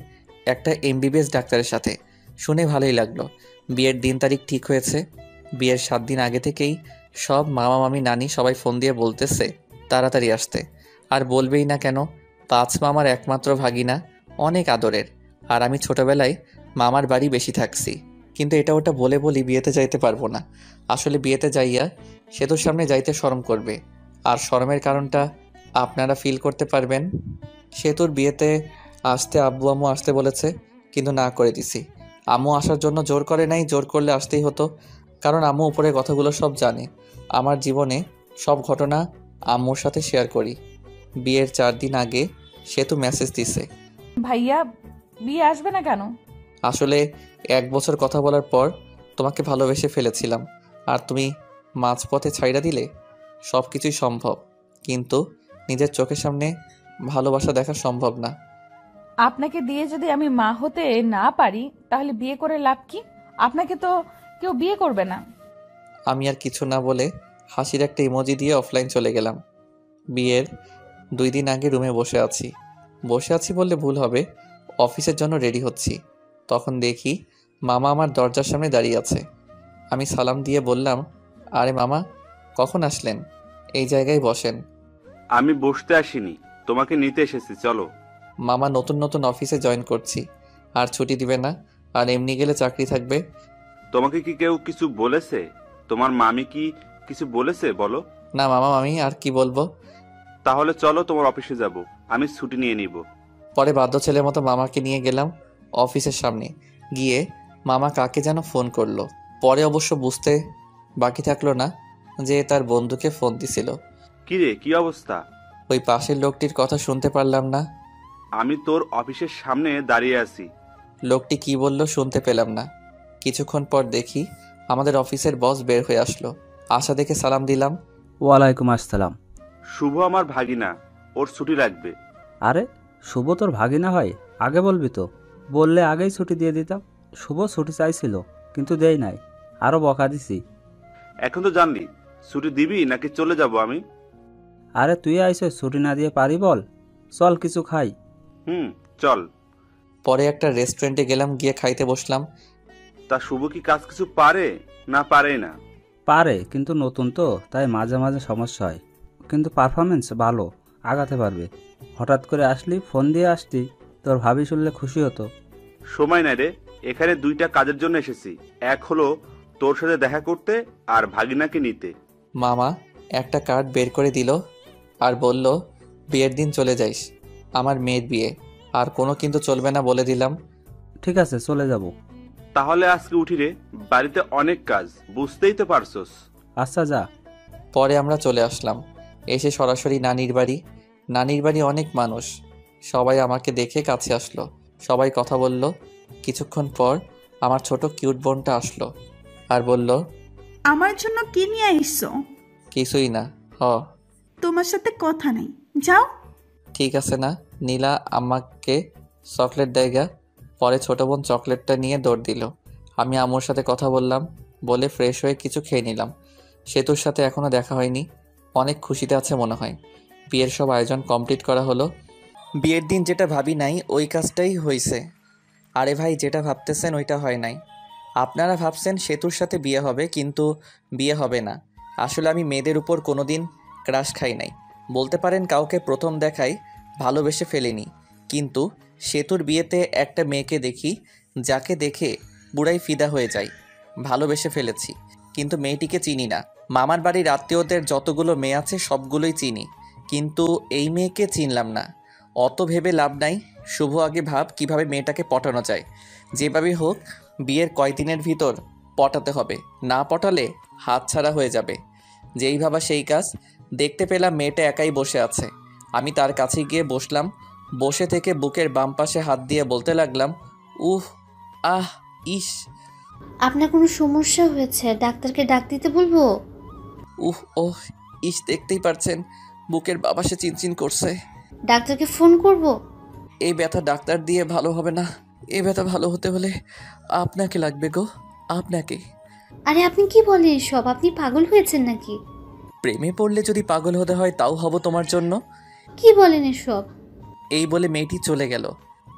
একটা এমবিবিএস ডাক্তারের সাথে। শুনে ভালোই লাগলো। বিয়ের দিন তারিখ ঠিক হয়েছে। বিয়ের 7 দিন আগে থেকেই সব মামা মামি নানি সবাই ফোন দিয়ে বলতেছে তাড়াতাড়ি আসতে। আর বলবেই না কেন, 5 মামার একমাত্র ভাগিনা, অনেক আদরের। আর আমি ছোটবেলায় মামার বাড়ি বেশি থাকছি, কিন্তু এটা ওটা বলে বলি বিয়েতে যাইতে পারবো না। আসলে বিয়েতে যাইয়া সেতুর সামনে যাইতে শরম করবে, আর শরমের কারণটা আপনারা ফিল করতে পারবেন। সেতুর বিয়েতে আসতে আব্বু আম্মু আসতে বলেছে, কিন্তু না করে দিছি। আম্মু আসার জন্য জোর করে নাই, জোর করলে আসতেই হতো, কারণ আম্মু উপরে কথাগুলো সব জানে। আমার জীবনে সব ঘটনা আম্মুর সাথে শেয়ার করি। বিয়ের 4 দিন আগে সেতু মেসেজ দিছে,
ভাইয়া বিয়ে আসবে না কেন?
আসলে 1 বছর কথা বলার পর তোমাকে ভালোবেসে ফেলেছিলাম, আর তুমি মাঝপথে ছাইড়া দিলে। সব কিছুই সম্ভব, কিন্তু নিজের চোখের সামনে ভালোবাসা দেখা সম্ভব না।
আপনাকে দিয়ে যদি আমি মা হতে না পারি তাহলে বিয়ে করে লাভ কি? আপনাকে তো কেউ বিয়ে করবে না।
আমি আর কিছু না বলে হাসির একটা ইমোজি দিয়ে অফলাইন চলে গেলাম। বিয়ের 2 দিন আগে রুমে বসে আছি বললে ভুল হবে, অফিসের জন্য রেডি হচ্ছি। তখন দেখি মামা আমার দরজার সামনে দাঁড়িয়ে আছে। আমি সালাম দিয়ে বললাম, আরে মামা, কখন আসলেন? এই জায়গায় বসেন।
আমি বসতে আসিনি, তোমাকে নিতে এসেছি, চলো।
মামা, নতুন নতুন অফিসে জয়েন করছি, আর ছুটি দিবে না, আর এমনি গেলে চাকরি থাকবে।
তোমাকে কি কেউ কিছু বলেছে? তোমার মামি কি কিছু বলেছে বলো?
না মামা, আমি আর কি বলবো।
তাহলে চলো, তোমার অফিসে যাব, আমি ছুটি নিয়ে নিব।
পরে বাধ্য ছেলের মতো মামাকে নিয়ে গেলাম অফিসের সামনে। গিয়ে মামা কাকে যেন ফোন করলো। পরে অবশ্য বুঝতে বাকি থাকলো না যে তার বন্ধুকে ফোন দিছিল।
কিরে, কি অবস্থা?
ওই পাশের লোকটির কথা শুনতে পারলাম না।
আমি তোর অফিসের সামনে দাঁড়িয়ে আছি।
লোকটি কি বলল শুনতে পেলাম না। কিছুক্ষণ পর দেখি আমাদের অফিসের বস বের হয়ে আসলো। আসা দেখে সালাম দিলাম,
ওয়ালাইকুম আসসালাম।
শুভ আমার ভাগিনা, ওর ছুটি লাগবে।
আরে শুভ তোর ভাগিনা হয়? আগে বলবি তো, বললে আগেই ছুটি দিয়ে দিতাম। শুভ ছুটি চাইছিল কিন্তু দেই নাই, আরও বকা দিছি।
এখন তো জানলি, ছুটি দিবি নাকি চলে যাব আমি?
আরে তুই আইসো, ছুটি না দিয়ে পারি বল? চল কিছু খাই।
চল।
পরে একটা রেস্টুরেন্টে গেলাম, গিয়ে খাইতে বসলাম।
তা শুভ কি কাজ কিছু পারে না পারেই না?
পারে, কিন্তু নতুন তো, তাই মাঝে মাঝে সমস্যা হয়। কিন্তু পারফরমেন্স ভালো, আগাতে পারবে। হঠাৎ করে আসলি, ফোন দিয়ে আসতি, তোর ভাবি শুনলে খুশি হতো।
সময় নাই রে, এখানে দুইটা কাজের জন্য এসেছি। এক হলো তোর সাথে দেখা করতে, আর ভাগিনাকে নিতে।
মামা একটা কার্ড বের করে দিল আর বলল, বিয়ের দিন চলে যাইস, আমার মেয়ের বিয়ে, আর কোনো কিন্তু চলবে না বলে দিলাম।
ঠিক আছে, চলে যাব।
তাহলে আজকে উঠি রে, বাড়িতে অনেক কাজ, বুঝতেই তো পারছস।
আচ্ছা যা।
পরে আমরা চলে আসলাম, এসে সরাসরি নানির বাড়ি। নানির বাড়ি অনেক মানুষ, সবাই আমাকে দেখে কাছে আসলো, সবাই কথা বলল। কিছুক্ষণ পর আমার ছোট কিউট বোনটা আসলো আর বলল,
আমার জন্য কি নিয়ে এসছো?
কিছুই না।
তোমার সাথে কথা নেই, যাও।
ঠিক আছে না। নীলা আমাকে চকলেট দেয়গা। পরে ছোট বোন চকলেটটা নিয়ে দৌড় দিল। আমি আম্মুর সাথে কথা বললাম, বলে ফ্রেশ হয়ে কিছু খেয়ে নিলাম। সেতুর সাথে এখনও দেখা হয়নি, অনেক খুশিতে আছে মনে হয়। বিয়ের সব আয়োজন কমপ্লিট করা হলো। বিয়ের দিন যেটা ভাবি নাই ওই কাজটাই হয়েছে। আরে ভাই, যেটা ভাবতেছেন ওইটা হয় নাই। আপনারা ভাবছেন সেতুর সাথে বিয়ে হবে, কিন্তু বিয়ে হবে না। আসলে আমি মেয়েদের উপর কোনোদিন ক্রাশ খাই নাই, বলতে পারেন কাউকে প্রথম দেখায় ভালোবেসে ফেলিনি। কিন্তু সেতুর বিয়েতে একটা মেয়েকে দেখি, যাকে দেখে পুরাই ফিদা হয়ে যায়, ভালোবেসে ফেলেছি। কিন্তু মেয়েটিকে চিনি না। মামার বাড়ির আত্মীয়দের যতগুলো মেয়ে আছে সবগুলোই চিনি, কিন্তু এই মেয়েকে চিনলাম না। অত ভেবে লাভ নাই, শুভ আগে ভাব কিভাবে মেয়েটাকে পটানো যায়। যেভাবে হোক বিয়ের কয়দিনের ভিতর পটাতে হবে, না পটালে হাতছাড়া হয়ে যাবে। যেই ভাবা সেই কাজ। দেখতে পেলাম মেয়েটা একাই বসে আছে। আমি তার কাছে গিয়ে বসলাম। বসে থেকে বুকের বাম পাশে হাত দিয়ে বলতে লাগলাম, উহ, আহ, ইস।
আপনার কোনো সমস্যা হয়েছে? ডাক্তারকে ডাক দিতে বলবো?
উহ, ওহ, ইস, দেখতেই পারছেন বুকের বাবাসে চিনচিন করছে।
ডাক্তারকে ফোন করব?
এই ব্যথা ডাক্তার দিয়ে ভালো হবে না। এই ব্যথা ভালো হতে হলে আপনাকে লাগবে গো, আপনাকে।
আরে আপনি কি বলেন এসব? আপনি পাগল হয়েছেন নাকি?
প্রেমে পড়লে যদি পাগল হতে হয় তাও হব তোমার জন্য।
কি বলেন এসব?
এই বলে মেয়েটি চলে গেল।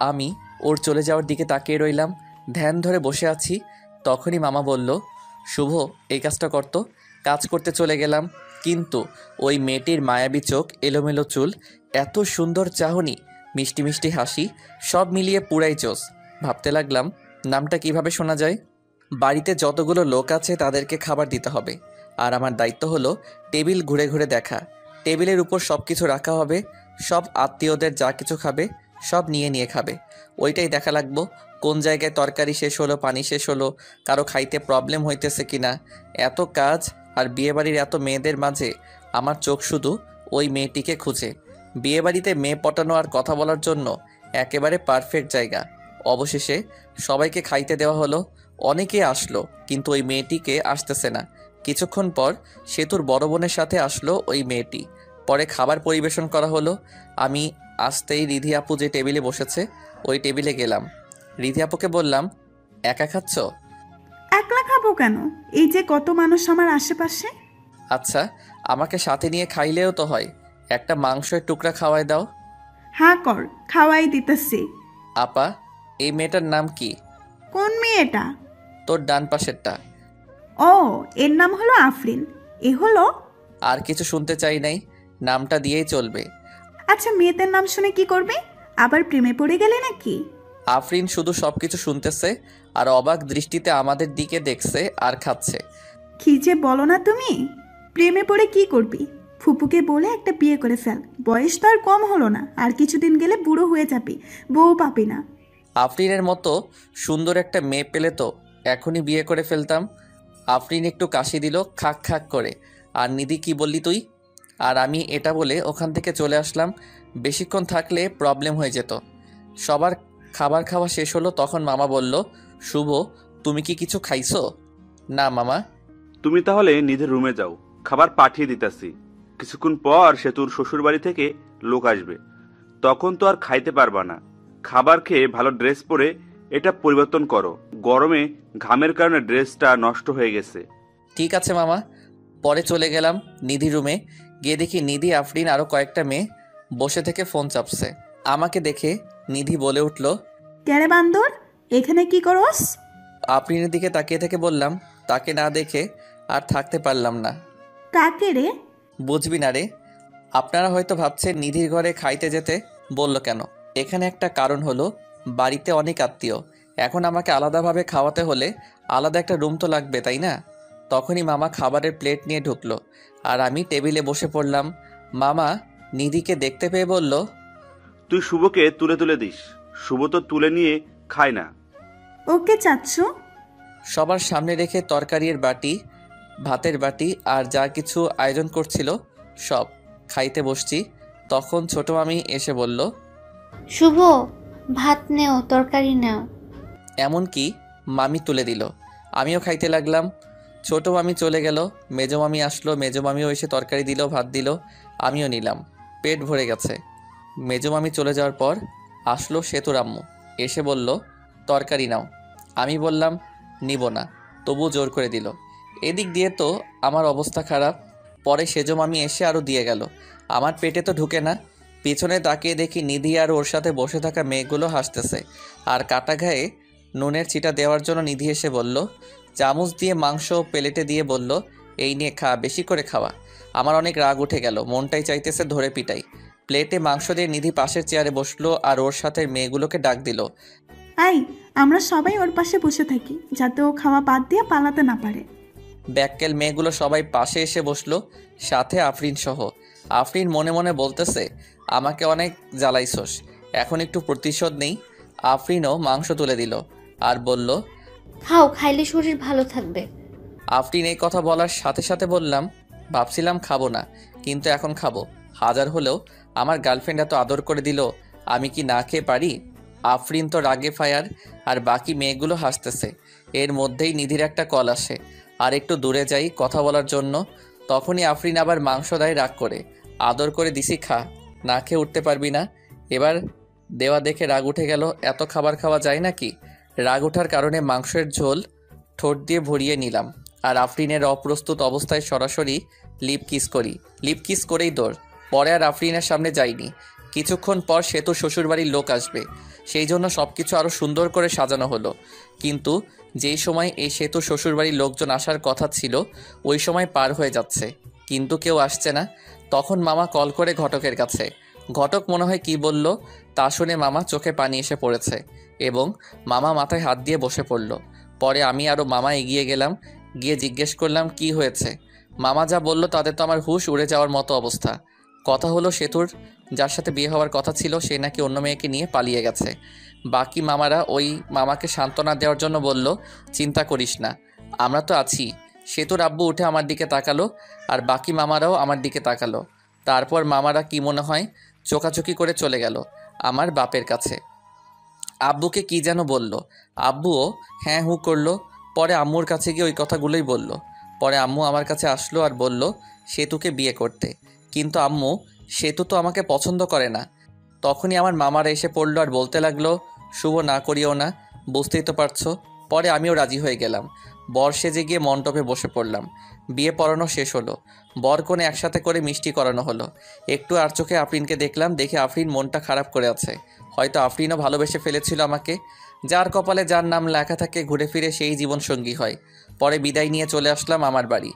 আমি ওর চলে যাওয়ার দিকে তাকিয়ে রইলাম, ধ্যান ধরে বসে আছি। তখনই মামা বলল, শুভ এই কাজটা করতো। কাজ করতে চলে গেলাম, কিন্তু ওই মেয়েটির মায়াবী চোখ, এলোমেলো চুল, এত সুন্দর চাহনি, মিষ্টি মিষ্টি হাসি, সব মিলিয়ে পুরাই জোস। ভাবতে লাগলাম নামটা কিভাবে শোনা যায়। বাড়িতে যতগুলো লোক আছে তাদেরকে খাবার দিতে হবে, আর আমার দায়িত্ব হলো টেবিল ঘুরে ঘুরে দেখা। টেবিলের উপর সব কিছু রাখা হবে, সব আত্মীয়দের যা কিছু খাবে সব নিয়ে নিয়ে খাবে। ওইটাই দেখা লাগবো কোন জায়গায় তরকারি শেষ হলো, পানি শেষ হলো, কারো খাইতে প্রবলেম হইতেছে কিনা। এত কাজ আর বিয়েবাড়ির এত মেয়েদের মাঝে আমার চোখ শুধু ওই মেয়েটিকে খুঁজে। বিয়েবাড়িতে মেয়ে পটানো আর কথা বলার জন্য একেবারে পারফেক্ট জায়গা। অবশেষে সবাইকে খাইতে দেওয়া হলো। অনেকে আসলো, কিন্তু ওই মেয়েটিকে আসতেছে না। কিছুক্ষণ পর সেতুর বড় বোনের সাথে আসলো ওই মেয়েটি। পরে খাবার পরিবেশন করা হলো। আমি আসতেই রিধি আপু যে টেবিলে বসেছে ওই টেবিলে গেলাম। রিধি আপুকে বললাম, একা খাচ্ছ?
একলা খাবো কেন? এই যে কত মানুষ আমার আশেপাশে।
আচ্ছা, আমাকে সাথে নিয়ে খাইলেও তো হয়। একটা মাংসের টুকরা খাওয়াই দাও।
হ্যাঁ কর, খাওয়াই দিতেছি।
আপা, এই মেয়েটার নাম কি?
কোন মেয়েটা?
তোর ডান পাশেরটা।
ও, এর নাম হলো আফরিন। এ হলো।
আর কিছু শুনতে চাই নাই, নামটা দিয়েই চলবে।
আচ্ছা, মেয়েদের নাম শুনে কি করবে? আবার প্রেমে পড়ে গেলে নাকি?
আফরিন শুধু সবকিছু শুনতেছে আর অবাক দৃষ্টিতে আমাদের দিকে দেখছে আর খাচ্ছে।
কি যে বলো না তুমি! প্রেমে পড়ে কি করবি? ফুপুকে বলে একটা বিয়ে করে ফেল, বয়স তো আর কম হলো না, আর কিছুদিন গেলে বুড়ো হয়ে যাবি, বউ পাবি না।
আফরিনের মতো সুন্দর একটা মেয়ে পেলে তো এখনই বিয়ে করে ফেলতাম। আফরিন একটু কাশি দিল খাক খাক করে। আর নিধি, কি বললি তুই? আর আমি এটা বলে ওখান থেকে চলে আসলাম। বেশিক্ষণ থাকলে প্রবলেম হয়ে যেত। সবার খাবার খাওয়া শেষ হলো, তখন মামা বলল, শুভ তুমি কি কিছু খাইছো? না মামা।
তুমি তাহলে নিজের রুমে যাও, খাবার পাঠিয়ে দিতাছি। কিছুক্ষণ পর সেতুর শ্বশুর বাড়ি থেকে লোক আসবে, তখন তো আর খাইতে পারবা না। খাবার খেয়ে ভালো ড্রেস পরে এটা পরিবর্তন করো, গরমে ঘামের কারণে ড্রেসটা নষ্ট হয়ে গেছে।
ঠিক আছে মামা। পরে চলে গেলাম নিধি রুমে। গিয়ে দেখি নিধি, আফরিন আরও কয়েকটা মেয়ে বসে থেকে ফোন চাপছে। আমাকে দেখে নিধি বলে উঠল,
ক্যারে বান্দর, এখানে কি করস?
আফরিনের দিকে তাকিয়ে থেকে বললাম, তাকে না দেখে আর থাকতে পারলাম না।
কাকে রে?
বুঝবি না রে। আপনারা হয়তো ভাবছেন নিধির ঘরে খাইতে যেতে বলল কেন। এখানে একটা কারণ হলো, বাড়িতে অনেক আত্মীয়, এখন আমাকে আলাদাভাবে খাওয়াতে হলে আলাদা একটা রুম তো লাগবে, তাই না? তখনই মামা খাবারের প্লেট নিয়ে ঢুকলো আর আমি টেবিলে বসে পড়লাম। মামা নিধিকে দেখতে পেয়ে বলল,
তুই শুভকে তুলে তুলে দিস, শুভ তো তুলে নিয়ে খায় না।
ওকে চাচ্ছু?
সবার সামনে রেখে তরকারির বাটি, ভাতের বাটি আর যা কিছু আয়োজন করছিল সব খাইতে বসছি। তখন ছোট মামি এসে বলল,
শুভ, ভাত নেও, তরকারি নাও।
এমনকি মামি তুলে দিল। আমিও খাইতে লাগলাম। ছোট মামি চলে গেল, মেজো মামি আসলো, মেজো মামিও এসে তরকারি দিল, ভাত দিল, আমিও নিলাম। পেট ভরে গেছে। মেজো মামি চলে যাওয়ার পর আসলো সেতুর আম্মু, এসে বলল, তরকারি নাও। আমি বললাম নিব না, তবু জোর করে দিল। এদিক দিয়ে তো আমার অবস্থা খারাপ। পরে সেজো মামি এসে আরও দিয়ে গেল। আমার পেটে তো ঢুকে না। পিছনে তাকিয়ে দেখি নিধি আর ওর সাথে বসে থাকা মেয়েগুলো হাসতেছে। আর কাটা গায়ে নুনের চিটা দেওয়ার জন্য নিধি এসে বলল, চামচ দিয়ে মাংস প্লেটে দিয়ে বলল, এই নিয়ে খা, বেশি করে খাওয়া। আমার অনেক রাগ উঠে গেল, মনটাই চাইতেছে ধরে পিটাই। প্লেটে মাংস দিয়ে নিধি পাশের চেয়ারে বসলো আর ওর সাথে মেয়েগুলোকে ডাক দিল।
আই, আমরা সবাই ওর পাশে বসে থাকি, যাতে ও খাওয়া বাদ দিয়ে পালাতে না পারে।
ব্যাককেল মেয়েগুলো সবাই পাশে এসে বসলো, সাথে আফরিন সহ। আফরিন মনে মনে বলতেছে, আমাকে অনেক জ্বালাইছস, এখন একটু প্রতিশোধ নেই। আফরিনও মাংস তুলে দিল আর বলল,
খাও, খাইলে শরীর ভালো থাকবে।
আফরিন এই কথা বলার সাথে সাথে বললাম, ভাবছিলাম খাবো না, কিন্তু এখন খাবো। হাজার হলেও আমার গার্লফ্রেন্ড এত আদর করে দিল, আমি কি না খেয়ে পারি? আফরিন তো রাগে ফায়ার, আর বাকি মেয়েগুলো হাসতেছে। এর মধ্যেই নিধির একটা কল আসে, আর একটু দূরে যাই কথা বলার জন্য। তখনই আফরিন আবার মাংস দেয় রাগ করে। আদর করে দিছি, খা, না খেয়ে উঠতে পারবি না। এবার দেওয়া দেখে রাগ উঠে গেল। এত খাবার খাওয়া যায় নাকি? রাগ ওঠার কারণে মাংসের ঝোল ঠোঁট দিয়ে ভরিয়ে নিলাম আর আফরিনের অপ্রস্তুত অবস্থায় সরাসরি লিপ কিস করি। লিপ কিস করেই দৌড়। পরে আর আফরিনের সামনে যাইনি। কিছুক্ষণ পর সেতু শ্বশুরবাড়ির লোক আসবে, সেই জন্য সব কিছু আরও সুন্দর করে সাজানো হলো। কিন্তু যেই সময় এই সেতু শ্বশুরবাড়ির লোকজন আসার কথা ছিল, ওই সময় পার হয়ে যাচ্ছে, কিন্তু কেউ আসছে না। তখন মামা কল করে ঘটকের কাছে। ঘটক মনে হয় কী বলল, তা শুনে মামা চোখে পানি এসে পড়েছে এবং মামা মাথায় হাত দিয়ে বসে পড়ল। পরে আমি আরও মামা এগিয়ে গেলাম, গিয়ে জিজ্ঞেস করলাম কি হয়েছে। মামা যা বলল তাতে তো আমার হুঁশ উড়ে যাওয়ার মতো অবস্থা। কথা হলো, সেতুর যার সাথে বিয়ে হওয়ার কথা ছিল সে নাকি অন্য মেয়েকে নিয়ে পালিয়ে গেছে। বাকি মামারা ওই মামাকে সান্ত্বনা দেওয়ার জন্য বলল, চিন্তা করিস না, আমরা তো আছি। সেতুর আব্বু উঠে আমার দিকে তাকালো আর বাকি মামারাও আমার দিকে তাকালো। তারপর মামারা কি মনে হয় চোকাচোকি করে চলে গেল আমার বাপের কাছে। আব্বুকে কি যেন বলল, আব্বুও হ্যাঁ হু করলো। পরে আম্মুর কাছে গিয়ে ওই কথাগুলোই বলল। পরে আম্মু আমার কাছে আসলো আর বলল সেতুকে বিয়ে করতে, কিন্তু আম্মু সেতু তো আমাকে পছন্দ করে না। তখনই আমার মামারা এসে পড়লো আর বলতে লাগলো, শুভ না করিও না, বুঝতেই তো পারছো। পরে আমিও রাজি হয়ে গেলাম। বর সেজে গিয়ে মণ্ডপে বসে পড়লাম। বিয়ে পড়ানো শেষ হলো, বর কনে একসাথে করে মিষ্টি করানো হলো। একটু আর চোখে আফরিনকে দেখলাম, দেখে আফরিন মনটা খারাপ করে আছে। হয়তো আফরিনও ভালোবেসে ফেলেছিল আমাকে। যার কপালে যার নাম লেখা থাকে ঘুরে ফিরে সেই জীবনসঙ্গী হয়। পরে বিদায় নিয়ে চলে আসলাম আমার বাড়ি।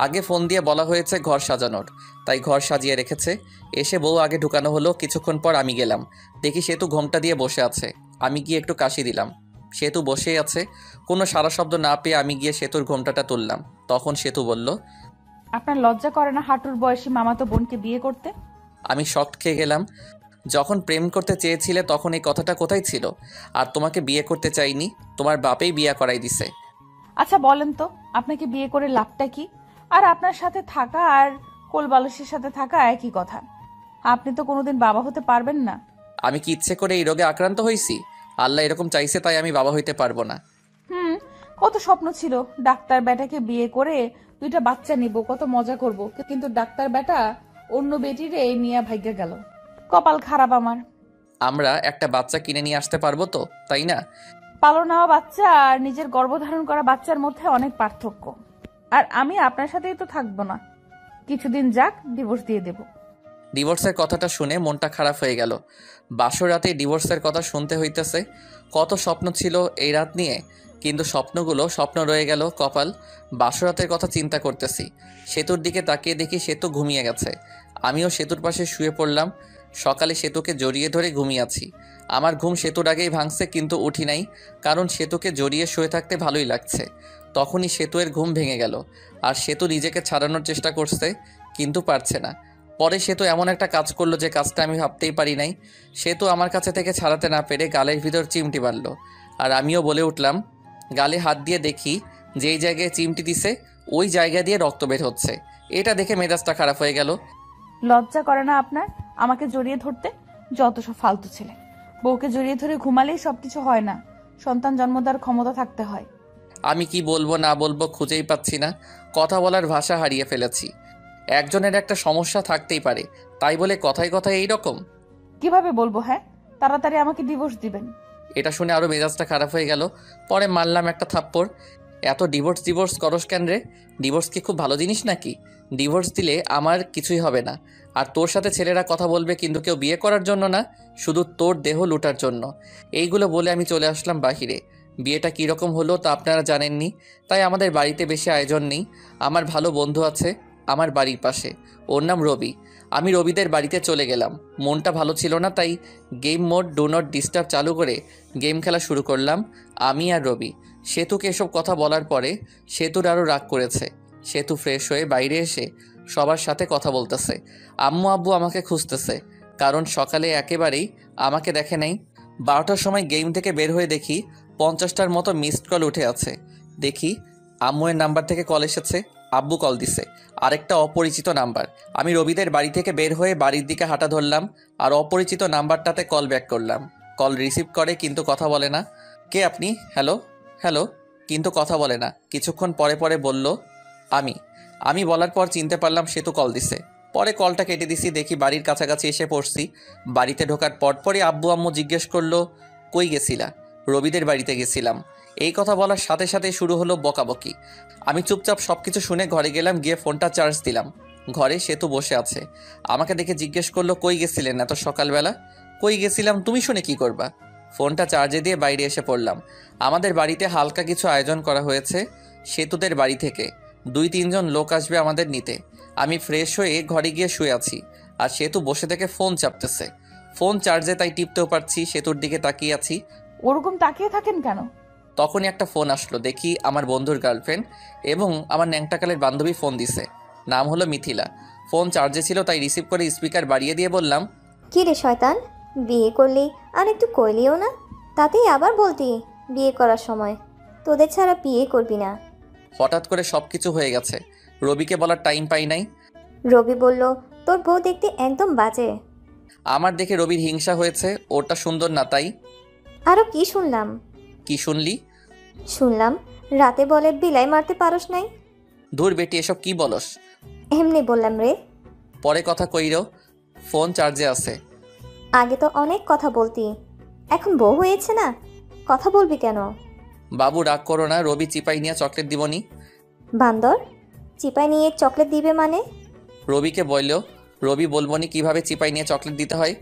আগে ফোন দিয়ে বলা হয়েছে ঘর সাজানোর, তাই ঘর সাজিয়ে রেখেছে। এসে বউ আগে ঢুকানো হলো। কিছুক্ষণ পর আমি গেলাম, দেখি সেতু ঘোমটা দিয়ে বসে আছে। আমি গিয়ে একটু কাশি দিলাম, সেতু বসেই আছে। কোনো সারা শব্দ না পেয়ে আমি গিয়ে সেতুর ঘোমটাটা তুললাম। তখন সেতু বলল,
আপনার লজ্জা করে না হাঁটুর বয়সী মামাতো বোনকে বিয়ে করতে?
আমি শক খেয়ে গেলাম। যখন প্রেম করতে চেয়েছিলে তখন এই কথাটা কোথায় ছিল? আর তোমাকে বিয়ে করতে চাইনি, তোমার বাপেই বিয়ে করাই দিছে।
আচ্ছা বলেন তো, আপনাকে বিয়ে করে লাভটা কি? আর আপনার সাথে থাকা আর কোলবালসের সাথে থাকা একই কথা। আপনি তো কোনোদিন বাবা হতে পারবেন না।
আমি কি ইচ্ছে করে এই রোগে আক্রান্ত হয়েছি? আল্লাহ এরকম চাইছে তাই আমি বাবা হইতে পারবো না।
কত স্বপ্ন ছিল ডাক্তার বেটাকে বিয়ে করে 2টা বাচ্চা নিব, কত মজা করব, কিন্তু ডাক্তার বেটা অন্য বেটিরে নিয়ে ভাগ্যে গেল। কপাল খারাপ আমার।
আমরা একটা বাচ্চা কিনে নিয়ে আসতে পারবো তো, তাই না?
পালন নেওয়া বাচ্চা আর নিজের গর্ভধারণ করা বাচ্চার মধ্যে অনেক পার্থক্য। আর আমি আপনার সাথেই তো থাকবো না, কিছুদিন যাক, ডিভোর্স দিয়ে দেব।
ডিভোর্সের কথাটা শুনে মনটা খারাপ হয়ে গেল। বাসর রাতে ডিভোর্সের কথা শুনতে হইতেছে। কত স্বপ্ন ছিল এই রাত নিয়ে, কিন্তু স্বপ্নগুলো স্বপ্ন রয়ে গেল। কপাল। বাসর রাতের কথা চিন্তা করতেছি। সেতুর দিকে তাকিয়ে দেখি সেতু ঘুমিয়ে গেছে। আমিও সেতুর পাশে শুয়ে পড়লাম। সকালে সেতুকে জড়িয়ে ধরে ঘুমিয়ে আছি। আমার ঘুম সেতুর আগেই ভাঙছে, কিন্তু উঠি নাই, কারণ সেতুকে জড়িয়ে শুয়ে থাকতে ভালোই লাগছে। তখনই সেতুয়ের ঘুম ভেঙে গেল, আর সেতু নিজেকে ছাড়ানোর চেষ্টা করছে, কিন্তু পারছে না। পরে সেতু এমন একটা কাজ করলো যে কাজটা আমি ভাবতেই পারি নাই। সেতু আমার কাছে থেকে ছাড়াতে না পেরে গালের ভিতর চিমটি মারল, আর আমিও বলে উঠলাম। গালে হাত দিয়ে দেখি যেই জায়গায় চিমটি দিছে ওই জায়গা দিয়ে রক্ত বের হচ্ছে। এটা দেখে মেজাজটা খারাপ হয়ে গেল।
লজ্জা করে না আপনার আমাকে জড়িয়ে ধরতে? যত সব ফালতু ছেলে। বউকে জড়িয়ে ধরে ঘুমালেই সবকিছু হয় না, সন্তান জন্ম দেওয়ার ক্ষমতা থাকতে হয়।
আমি কি বলবো না বলবো খুঁজেই পাচ্ছি না। কথা বলার ভাষা হারিয়ে ফেলেছি। একজনের একটা সমস্যা থাকতেই পারে, তাই বলে কথায় কথায় এইরকম।
কিভাবে বলবো? হ্যাঁ, তাড়াতাড়ি আমাকে ডিভোর্স দিবেন।
এটা শুনে আরও মেজাজটা খারাপ হয়ে গেল। পরে মারলাম একটা থাপ্পড়। এত ডিভোর্স করস কেন রে? ডিভোর্স কি খুব ভালো জিনিস নাকি? ডিভোর্স দিলে আমার কিছুই হবে না, আর তোর সাথে ছেলেরা কথা বলবে, কিন্তু কেউ বিয়ে করার জন্য না, শুধু তোর দেহ লুটার জন্য। এইগুলো বলে আমি চলে আসলাম বাহিরে। বিয়েটা কীরকম হলো তা আপনারা জানেননি, তাই আমাদের বাড়িতে বেশি আয়োজন নেই। আমার ভালো বন্ধু আছে আমার বাড়ির পাশে, ওর নাম রবি। আমি রবিদের বাড়িতে চলে গেলাম। মনটা ভালো ছিল না, তাই game mode do not disturb চালু করে গেম খেলা শুরু করলাম আমি আর রবি। সেতুকে এসব কথা বলার পরে সেতুর আরও রাগ করেছে। সেতু ফ্রেশ হয়ে বাইরে এসে সবার সাথে কথা বলতেছে। আম্মু আব্বু আমাকে খুঁজতেছে, কারণ সকালে একেবারেই আমাকে দেখে নাই। 12টার সময় গেম থেকে বের হয়ে দেখি 50টার মতো মিসড কল উঠে আছে। দেখি আম্মুয়ের নাম্বার থেকে কল এসেছে, আব্বু কল দিছে, আরেকটা অপরিচিত নাম্বার। আমি রবিদের বাড়ি থেকে বের হয়ে বাড়ির দিকে হাঁটা ধরলাম, আর অপরিচিত নাম্বারটাতে কল ব্যাক করলাম। কল রিসিভ করে, কিন্তু কথা বলে না। কে আপনি? হ্যালো হ্যালো, কিন্তু কথা বলে না। কিছুক্ষণ পরে পরে বলল আমি বলার পর চিনতে পারলাম সেতু কল দিছে। পরে কলটা কেটে দিছি। দেখি বাড়ির কাছাকাছি এসে পড়ছি। বাড়িতে ঢোকার পরপরই আব্বু আম্মু জিজ্ঞেস করলো, কই গেছিলা? রবিদের বাড়িতে গেছিলাম। এই কথা বলার সাথে সাথে শুরু হলো বকাবকি। আমি চুপচাপ সব কিছু শুনে ঘরে গেলাম, গিয়ে ফোনটা চার্জ দিলাম। ঘরে সেতু বসে আছে। আমাকে দেখে জিজ্ঞেস করলো, কই গেছিলেন এত সকালবেলা? কই গেছিলাম তুমি শুনে কি করবা? ফোনটা চার্জে দিয়ে বাইরে এসে পড়লাম। আমাদের বাড়িতে হালকা কিছু আয়োজন করা হয়েছে সেতুদের বাড়ি থেকে। 2-3 জন লোক আসবে আমাদের নিতে। আমি ফ্রেশ হয়ে ঘরে গিয়ে শুয়ে আছি, আর সেতু বসে থেকে ফোন চাপতেছে। ফোন চার্জে, তাই টিপতেও পারছি। সেতুর দিকে তাকিয়ে আছি।
ওরকম তাকিয়ে থাকেন কেন?
তখনই একটা ফোন আসলো। দেখি আমার বন্ধুর গার্লফ্রেন্ড এবং আমার ন্যাংটাকালের বান্ধবী ফোন দিছে। নাম হলো মিথিলা। ফোন চার্জে ছিল, তাই রিসিভ করে স্পিকার বাড়িয়ে দিয়ে বললাম,
কি রে শয়তান, বিয়ে করলি আর একটু কইলিও না? তাতেই আবার বলতি বিয়ে করার সময় তোদের ছাড়া বিয়ে করবি না।
হঠাৎ করে সব কিছু হয়ে গেছে, রবিকে বলার টাইম পাই নাই।
রবি বলল তোর বউ দেখতে একদম বাজে।
আমার দেখে রবির হিংসা হয়েছে, ওটা সুন্দর না তাই।
আরও কি শুনলাম?
কি শুনলি?
শুনলাম রাতে বলে বিলাই মারতে পারস নাই।
ধুর বেটি, এসব কি বলস?
এমনি বললাম রে।
পরে কথা কইরো, ফোন চার্জে আছে।
আগে তো অনেক কথা বলতি, এখন বউ হয়েছে না, কথা বলবি কেন?
বাবু রাগ করো না, রবি চিপাই নিয়ে চকলেট দিবনি।
বান্দর, চিপাই নিয়ে চকলেট দিবে মানে?
রবিকে বললো, রবি বলবনি কিভাবে চিপাই নিয়ে চকলেট দিতে হয়।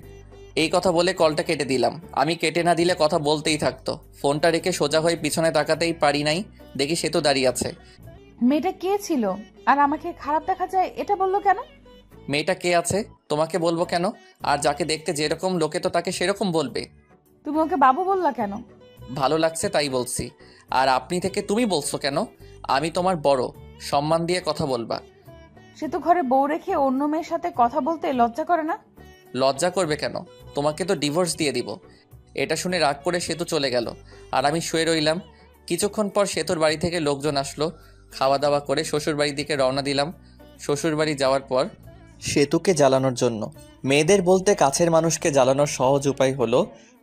এই কথা বলে কলটা কেটে দিলাম। আমি কেটে না দিলে কথা বলতেই থাকতো। ফোনটা রেখে সোজা হয়ে পিছনে তাকাতেই পারি নাই, দেখি সেতু দাঁড়িয়ে আছে।
মেয়েটা কে ছিল আর আমাকে খারাপ দেখা যায় এটা বললো কেন?
মেয়েটা কে আছে তোমাকে বলবো কেন? আর যাকে দেখতে যেরকম লোকে তো তাকে সেরকম বলবে।
তুমি ওকে বাবু বললা কেন?
ভালো লাগছে তাই বলছি। আর আপনি থেকে তুমি বলছো কেন? আমি তোমার বড়, সম্মান দিয়ে কথা বলবা।
সে তো ঘরে বউ রেখে অন্য মেয়ের সাথে কথা বলতে লজ্জা করে না?
লজ্জা করবে কেন? তোমাকে তো ডিভোর্স দিয়ে দিব। এটা শুনে রাগ করে সেতু চলে গেল, আর আমি শুয়ে রইলাম। কিছুক্ষণ পর সেতুর বাড়ি থেকে লোকজন আসলো। খাওয়া দাওয়া করে শ্বশুর বাড়ির দিকে রওনা দিলাম। শ্বশুর বাড়ি যাওয়ার পর সেতুকে জ্বালানোর জন্য। মেয়েদের বলতে কাছের মানুষকে জ্বালানোর সহজ উপায় হলো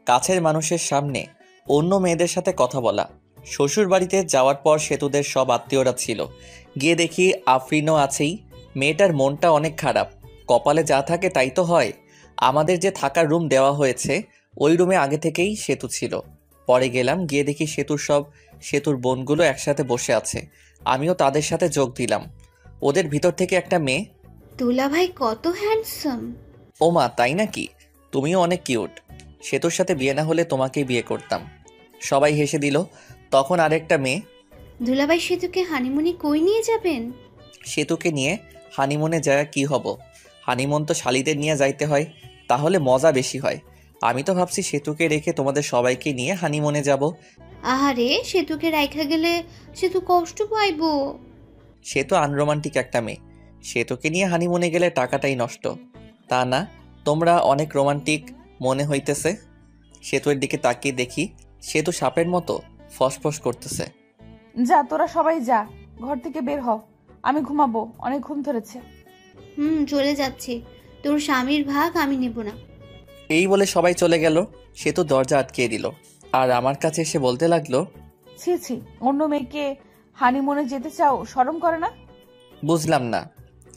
কাছের মানুষের সামনে অন্য মেয়েদের সাথে কথা বলা। শ্বশুর বাড়িতে যাওয়ার পর সেতুদের সব আত্মীয়রা ছিল। গিয়ে দেখি আফরিনও আছেই। মেয়েটার মনটা অনেক খারাপ। কপালে যা থাকে তাই তো হয়। আমাদের যে থাকার রুম দেওয়া হয়েছে ওই রুমে আগে থেকেই সেতু ছিল। পরে গেলাম, গিয়ে দেখি সেতুর বোনগুলো একসাথে বসে আছে। আমিও তাদের সাথে যোগ দিলাম। ওদের ভিতর থেকে একটা মেয়ে,
দুলাভাই কত হ্যান্ডসাম।
ও মা তাই নাকি? তুমিও অনেক কিউট। সেতুর সাথে বিয়ে না হলে তোমাকেই বিয়ে করতাম। সবাই হেসে দিল। তখন আরেকটা মেয়ে,
দুলাভাই সেতুকে হানিমুনে কই নিয়ে যাবেন?
সেতুকে নিয়ে হানিমুনে যায় কি হব? হানিমুন তো শালিদের নিয়ে যাইতে হয়, তাহলে মজা বেশি হয়। আমি তো ভাবছি সেতুকে রেখে তোমাদের সবাইকে নিয়ে হানিমুনে যাব।
আহারে, সেতুকে রাইখা গেলে সেতু কষ্ট পাইবো।
সেতু আনরোমান্টিক একটা মেয়ে। সেতুকে নিয়ে হানিমুনে গেলে টাকাটাই নষ্ট। তা না, তোমরা অনেক রোমান্টিক মনে হইতেছে। সেতুর দিকে তাকিয়ে দেখি সেতু সাপের মতো ফসফস করতেছে।
যা, তোরা সবাই যা, ঘর থেকে বের হ। আমি ঘুমাবো, অনেক ঘুম ধরেছে।
চলে যাচ্ছি। তোর স্বামীর ভাগ আমি নেব না।
এই বলে সবাই চলে গেল। সেতু দরজা আটকিয়ে দিল আর আমার কাছে এসে বলতে লাগলো,
ছি ছি, অন্য মেয়েকে হানিমুনে যেতে চাও, শরম করে না?
বুঝলাম না,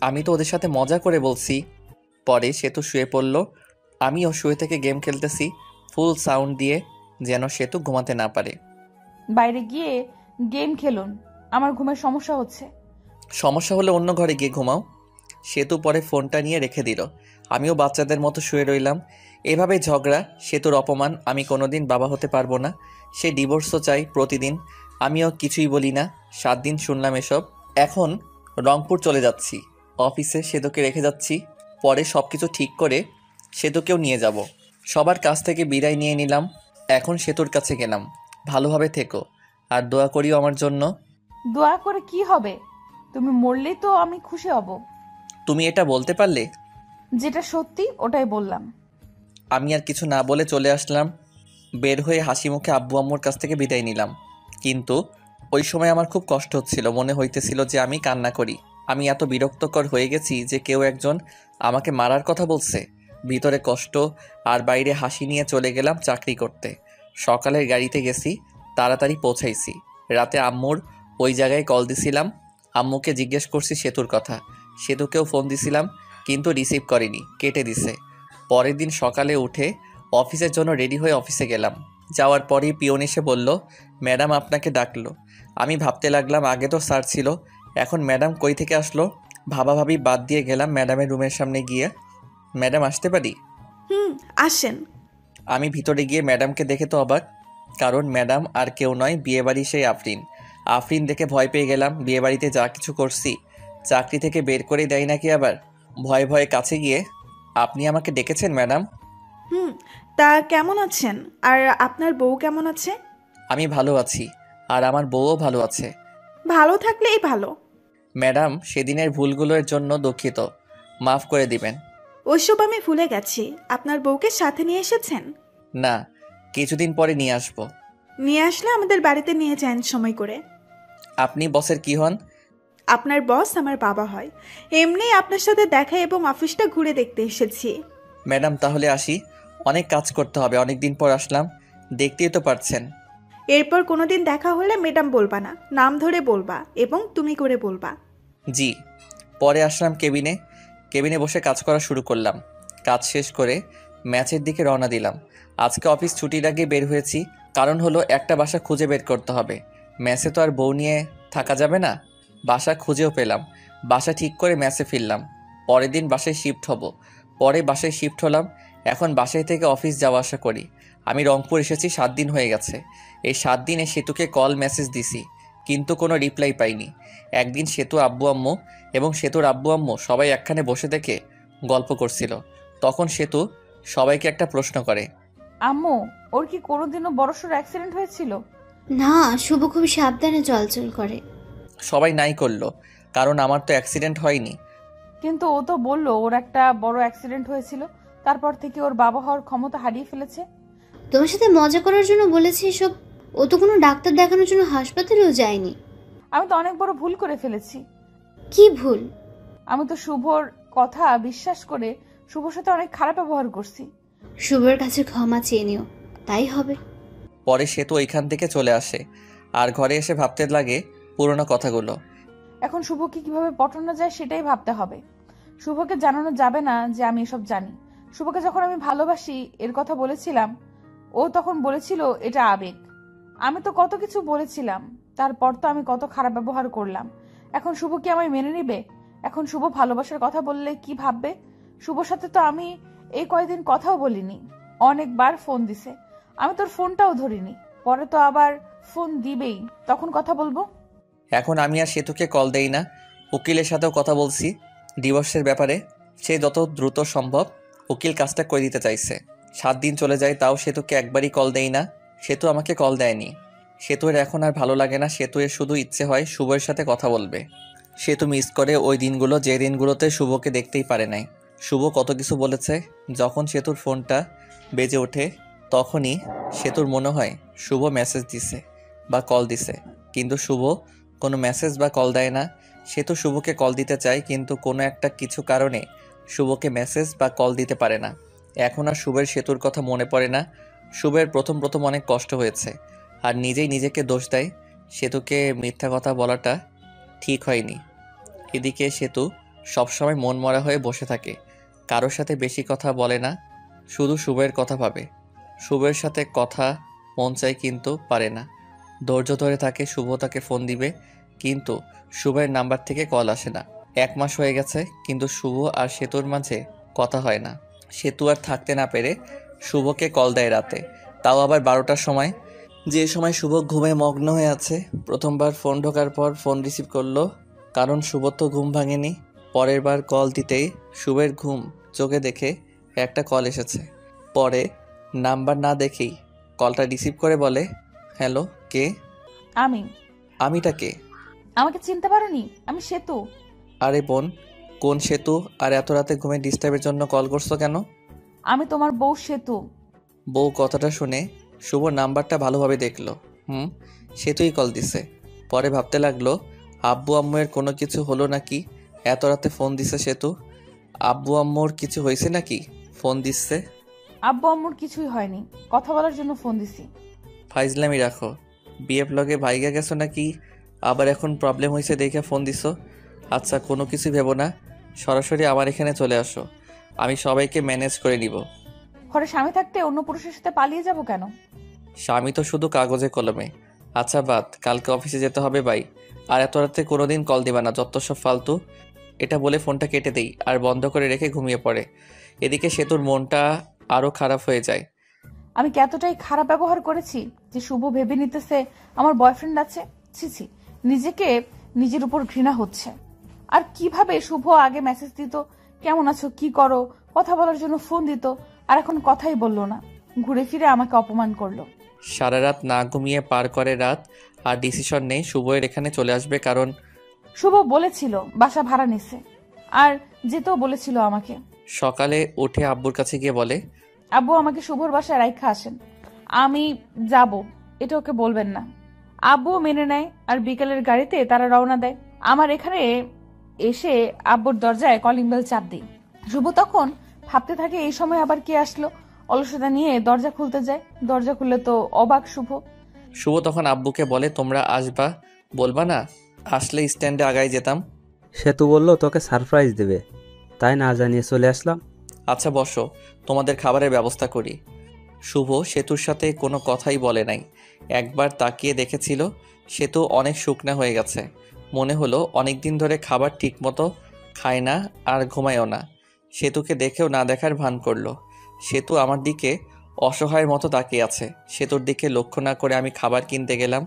আমি তো ওদের সাথে মজা করে বলছি। পরে সেতু শুয়ে পড়ল। আমিও শুয়ে থেকে গেম খেলতেছি ফুল সাউন্ড দিয়ে, যেন সেতু ঘুমাতে না পারে।
বাইরে গিয়ে গেম খেলুন, আমার ঘুমের সমস্যা হচ্ছে।
সমস্যা হলে অন্য ঘরে গিয়ে ঘুমাও। সেতু পরে ফোনটা নিয়ে রেখে দিল। আমিও বাচ্চাদের মতো শুয়ে রইলাম। এভাবে ঝগড়া, সেতুর অপমান। আমি কোনোদিন বাবা হতে পারবো না। সে ডিভোর্সও চাই প্রতিদিন। আমিও কিছুই বলি না। 7 দিন শুনলাম এসব। এখন রংপুর চলে যাচ্ছি। অফিসে সেতুকে রেখে যাচ্ছি। পরে সব কিছু ঠিক করে সেতুকেও নিয়ে যাব। সবার কাছ থেকে বিদায় নিয়ে নিলাম। এখন সেতুর কাছে গেলাম। ভালোভাবে থেকো আর দোয়া করিও আমার জন্য।
দোয়া করে কি হবে? তুমি মরলেই তো আমি খুশি হব।
তুমি এটা বলতে পারলে?
যেটা সত্যি ওটাই বললাম।
আমি আর কিছু না বলে চলে আসলাম। বের হয়ে হাসি মুখে আব্বু আম্মুর কাছ থেকে বিদায় নিলাম। কিন্তু ওই সময় আমার খুব কষ্ট হচ্ছিল। মনে হইতেছিল যে আমি কান্না করি। আমি এত বিরক্তকর হয়ে গেছি যে কেউ একজন আমাকে মারার কথা বলছে। ভিতরে কষ্ট আর বাইরে হাসি নিয়ে চলে গেলাম চাকরি করতে। সকালের গাড়িতে গেছি, তাড়াতাড়ি পৌঁছাইছি। রাতে আম্মুর ওই জায়গায় কল দিছিলাম। আম্মুকে জিজ্ঞেস করছি সেতুর কথা। সেতুকেও ফোন দিছিলাম, কিন্তু রিসিভ করেনি, কেটে দিছে। পরের দিন সকালে উঠে অফিসের জন্য রেডি হয়ে অফিসে গেলাম। যাওয়ার পরেই পিয়ন এসে বলল, ম্যাডাম আপনাকে ডাকলো। আমি ভাবতে লাগলাম আগে তো স্যার ছিল, এখন ম্যাডাম কই থেকে আসলো। ভাবাভাবি বাদ দিয়ে গেলাম ম্যাডামের রুমের সামনে গিয়ে। ম্যাডাম আসতে পারি?
আসেন।
আমি ভিতরে গিয়ে ম্যাডামকে দেখে তো অবাক, কারণ ম্যাডাম আর কেউ নয়, বিয়েবাড়ি সেই আফরিন। আফরিন দেখে ভয় পেয়ে গেলাম। বিয়েবাড়িতে যা কিছু করছি চাকরি থেকে বের করে দেয় নাকি আবার। ভয়ে ভয়ে কাছে গিয়ে, আপনি আমাকে ডেকেছেন ম্যাডাম?
তা কেমন আছেন? আর আপনার বউ কেমন আছে?
আমি ভালো আছি, আর আমার বউও ভালো আছে।
ভালো থাকলেই ভালো।
ম্যাডাম, সেদিনের ভুলগুলোর জন্য দুঃখিত, মাফ করে দিবেন।
ওইসব আমি ভুলে গেছি। আপনার বউকে সাথে নিয়ে এসেছেন?
না, কিছুদিন পরে নিয়ে আসবো।
নিয়ে আসলে আমাদের বাড়িতে নিয়ে যান সময় করে।
আপনি বসের কি হন?
আপনার বস আমার বাবা হয়। এমনি আপনার সাথে দেখা এবং অফিসটা ঘুরে দেখতে এসেছি।
ম্যাডাম তাহলে আসি, অনেক কাজ করতে হবে, অনেক দিন পর আসলাম, দেখতেই তো পারছেন।
এরপর কোনোদিন দেখা হলে ম্যাডাম বলবা না, নাম ধরে বলবা এবং তুমি করে বলবা।
জি। পরে আসলাম কেবিনে বসে কাজ করা শুরু করলাম। কাজ শেষ করে ম্যাচের দিকে রওনা দিলাম। আজকে অফিস ছুটির আগে বের হয়েছি, কারণ হলো একটা বাসা খুঁজে বের করতে হবে। ম্যাচে তো আর বউ নিয়ে থাকা যাবে না। বাসা খুঁজেও পেলাম, বাসা ঠিক করে ম্যাচে ফিরলাম। পরের দিন বাসায় শিফট হব। পরে বাসায় শিফট হলাম। এখন বাসায় থেকে অফিস যাওয়া আসা করি। আমি রংপুর এসেছি 7 দিন হয়ে গেছে। এই 7 দিনে সেতুকে কল মেসেজ দিছি, কিন্তু কোনো রিপ্লাই পাইনি। একদিন সেতু আব্বু আম্মু এবং সেতুর আব্বু আম্মু সবাই একখানে বসে থেকে গল্প করছিল। তখন সেতু সবাইকে একটা প্রশ্ন করে,
আম্মু, ওর কি কোনোদিনও বড়সড় অ্যাক্সিডেন্ট হয়েছিল?
না, শুভ খুব সাবধানে চলাচল করে।
সবাই নাই করলো, কারণ আমার তো অ্যাক্সিডেন্ট হয়নি।
কিন্তু ও তো বললো ওর একটা বড় অ্যাক্সিডেন্ট হয়েছিল, তারপর থেকে ওর বাবা হওয়ার ক্ষমতা হারিয়ে ফেলেছে।
তোমার সাথে মজা করার জন্য বলেছে এসব। ও তো কোনো ডাক্তার দেখানোর জন্য হাসপাতালেও যায়নি।
আমি তো অনেক বড় ভুল করে ফেলেছি।
কি ভুল?
আমি তো শুভর কথা বিশ্বাস করে শুভর সাথে অনেক খারাপ ব্যবহার করছি।
শুভর কাছে ক্ষমা চেয়ে নিও, তাই হবে।
পরে সেতু ওইখান থেকে চলে আসে। আর ঘরে এসে ভাবতে লাগে পুরনো কথাগুলো।
এখন শুভকে কিভাবে পটানো যায় সেটাই ভাবতে হবে। শুভকে জানানো যাবে না যে আমি এসব জানি। শুভকে যখন আমি ভালোবাসি এর কথা বলেছিলাম, ও তখন বলেছিল এটা আবেগ। আমি তো কত কিছু বলেছিলাম, তারপর তো আমি কত খারাপ ব্যবহার করলাম। এখন শুভ কি আমায় মেনে নিবে? এখন শুভ ভালোবাসার কথা বললে কি ভাববে? শুভর সাথে তো আমি এই কয়েকদিন কথাও বলিনি। অনেকবার ফোন দিছে, আমি তোর ফোনটাও ধরিনি। পরে তো আবার ফোন দিবেই, তখন কথা বলবো।
এখন আমি আর সেতুকে কল দেই না। উকিলের সাথেও কথা বলছি ডিভোর্সের ব্যাপারে। সে যত দ্রুত সম্ভব উকিল কাজটা করে দিতে চাইছে। 7 দিন চলে যায়, তাও সেতুকে একবারই কল দেই না। সেতু আমাকে কল দেয়নি। সেতুর এখন আর ভালো লাগে না। সেতুর শুধু ইচ্ছে হয় শুভের সাথে কথা বলবে। সেতু মিস করে ওই দিনগুলো যে দিনগুলোতে শুভকে দেখতেই পারে নাই। শুভ কত কিছু বলেছে। যখন সেতুর ফোনটা বেজে ওঠে তখনই সেতুর মনে হয় শুভ মেসেজ দিছে বা কল দিছে, কিন্তু শুভ কোনো মেসেজ বা কল দেয় না। সেতু শুভকে কল দিতে চায়, কিন্তু কোনো একটা কিছু কারণে শুভকে মেসেজ বা কল দিতে পারে না। এখন আর শুভের সেতুর কথা মনে পড়ে না। শুভের প্রথম প্রথম অনেক কষ্ট হয়েছে, আর নিজেই নিজেকে দোষ দেয়। সেতুকে মিথ্যা কথা বলাটা ঠিক হয়নি। এদিকে সেতু সবসময় মন মরা হয়ে বসে থাকে। কারোর সাথে বেশি কথা বলে না, শুধু শুভের কথা ভাবে। শুভের সাথে কথা মন চায় কিন্তু পারে না। ধৈর্য ধরে থাকে শুভ তাকে ফোন দিবে, কিন্তু শুভের নাম্বার থেকে কল আসে না। 1 মাস হয়ে গেছে, কিন্তু শুভ আর সেতুর মাঝে কথা হয় না। সেতু আর থাকতে না পেরে শুভকে কল দেয় রাতে, তাও আবার 12টার সময়। যে সময় শুভ ঘুমে মগ্ন হয়ে আছে। প্রথমবার ফোন ঢোকার পর ফোন রিসিভ করলো, কারণ শুভ তো ঘুম ভাঙেনি। পরের বার কল দিতেই শুভের ঘুম চোখে দেখে একটা কল এসেছে। পরে নাম্বার না দেখেই কলটা রিসিভ করে বলে, হ্যালো, কে?
আমি।
আমিটা কে?
আমাকে চিনতে পারোনি? আমি সেতু।
আরে বোন, কোন সেতু? আর এত রাতে ঘুমে ডিস্টার্বের জন্য কল করছো কেন?
আমি তোমার বউ সেতু।
বউ কথাটা শুনে শুভ নাম্বারটা ভালোভাবে দেখলো। সেতুই কল দিছে। পরে ভাবতে লাগলো, আব্বু আম্মুয়ের কোনো কিছু হলো নাকি? এত রাতে ফোন দিছে সেতু। আব্বু আম্মুর কিছু হয়েছে নাকি ফোন দিচ্ছে?
আব্বু আম্মুর কিছুই হয়নি, কথা বলার জন্য ফোন দিছি।
ফাইজলামি রাখো। বিএফ লগে ভাইগা গেছো নাকি? আবার এখন প্রবলেম হয়েছে দেখে ফোন দিছো? আচ্ছা, কোনো কিছু ভেবো না, সরাসরি আমার এখানে চলে আসো। আমি সবাইকে ম্যানেজ করে নিব।
ঘরে স্বামী থাকতে অন্য পুরুষের সাথে পালিয়ে যাব কেন?
স্বামী তো শুধু কাগজে কলমে। আচ্ছা বাদ, কালকে অফিসে যেতে হবে ভাই। আর এত রাতে কোনোদিন কল দিবা না, যত সব ফালতু। এটা বলে ফোনটা কেটে দেই আর বন্ধ করে রেখে ঘুমিয়ে পড়ে। এদিকে সেতুর মনটা আরও খারাপ হয়ে যায়।
আমি কি এতটাই খারাপ ব্যবহার করেছি যে শুভ ভেবে নিতেছে আমার বয়ফ্রেন্ড আছে? ছিছি, নিজেকে নিজের উপর ঘৃণা হচ্ছে। আর কিভাবে শুভ আগে মেসেজ দিত, কেমন আছো, কি করো, কথা বলার জন্য ফোন দিত, আর এখন কথাই বললো না, ঘুরে ফিরে আমাকে অপমান করলো।
সারা রাত না ঘুমিয়ে পার করে রাত, আর ডিসিশন নেই শুভের এখানে চলে আসবে, কারণ
শুভ বলেছিল বাসা ভাড়া নিছে, আর যেতেও বলেছিল আমাকে।
সকালে উঠে আব্বুর কাছে গিয়ে বলে,
আব্বু আমাকে শুভর বাসায় রাইখা আসেন, আমি যাব, এটা ওকে বলবেন না। আব্বুও মেনে নেয়, আর বিকেলের গাড়িতে তারা রওনা দেয়। আমার এখানে এসে আব্বুর দরজায় কলিং বেল চাপ দিই। শুভ তখন ভাবতে থাকে এই সময় আবার কে আসলো। অলসতা নিয়ে দরজা খুলতে যায়, দরজা খুললে তো অবাক শুভ।
শুভ তখন আব্বুকে বলে, তোমরা আসবা, বলবা না? আসলে স্ট্যান্ডে আগায় যেতাম।
সেতু বলল তোকে সারপ্রাইজ দেবে, তাই না জানিয়ে চলে আসলাম।
আচ্ছা বসো, তোমাদের খাবারের ব্যবস্থা করি। শুভ সেতুর সাথে কোনো কথাই বলে নাই। একবার তাকিয়ে দেখেছিল সেতু অনেক শুকনা হয়ে গেছে। মনে হলো অনেক দিন ধরে খাবার ঠিকমতো খায় না আর ঘুমায়ও না। সেতুকে দেখেও না দেখার ভান করলো। সেতু আমার দিকে অসহায়ের মতো তাকিয়ে আছে। সেতুর দিকে লক্ষ্য না করে আমি খাবার কিনতে গেলাম।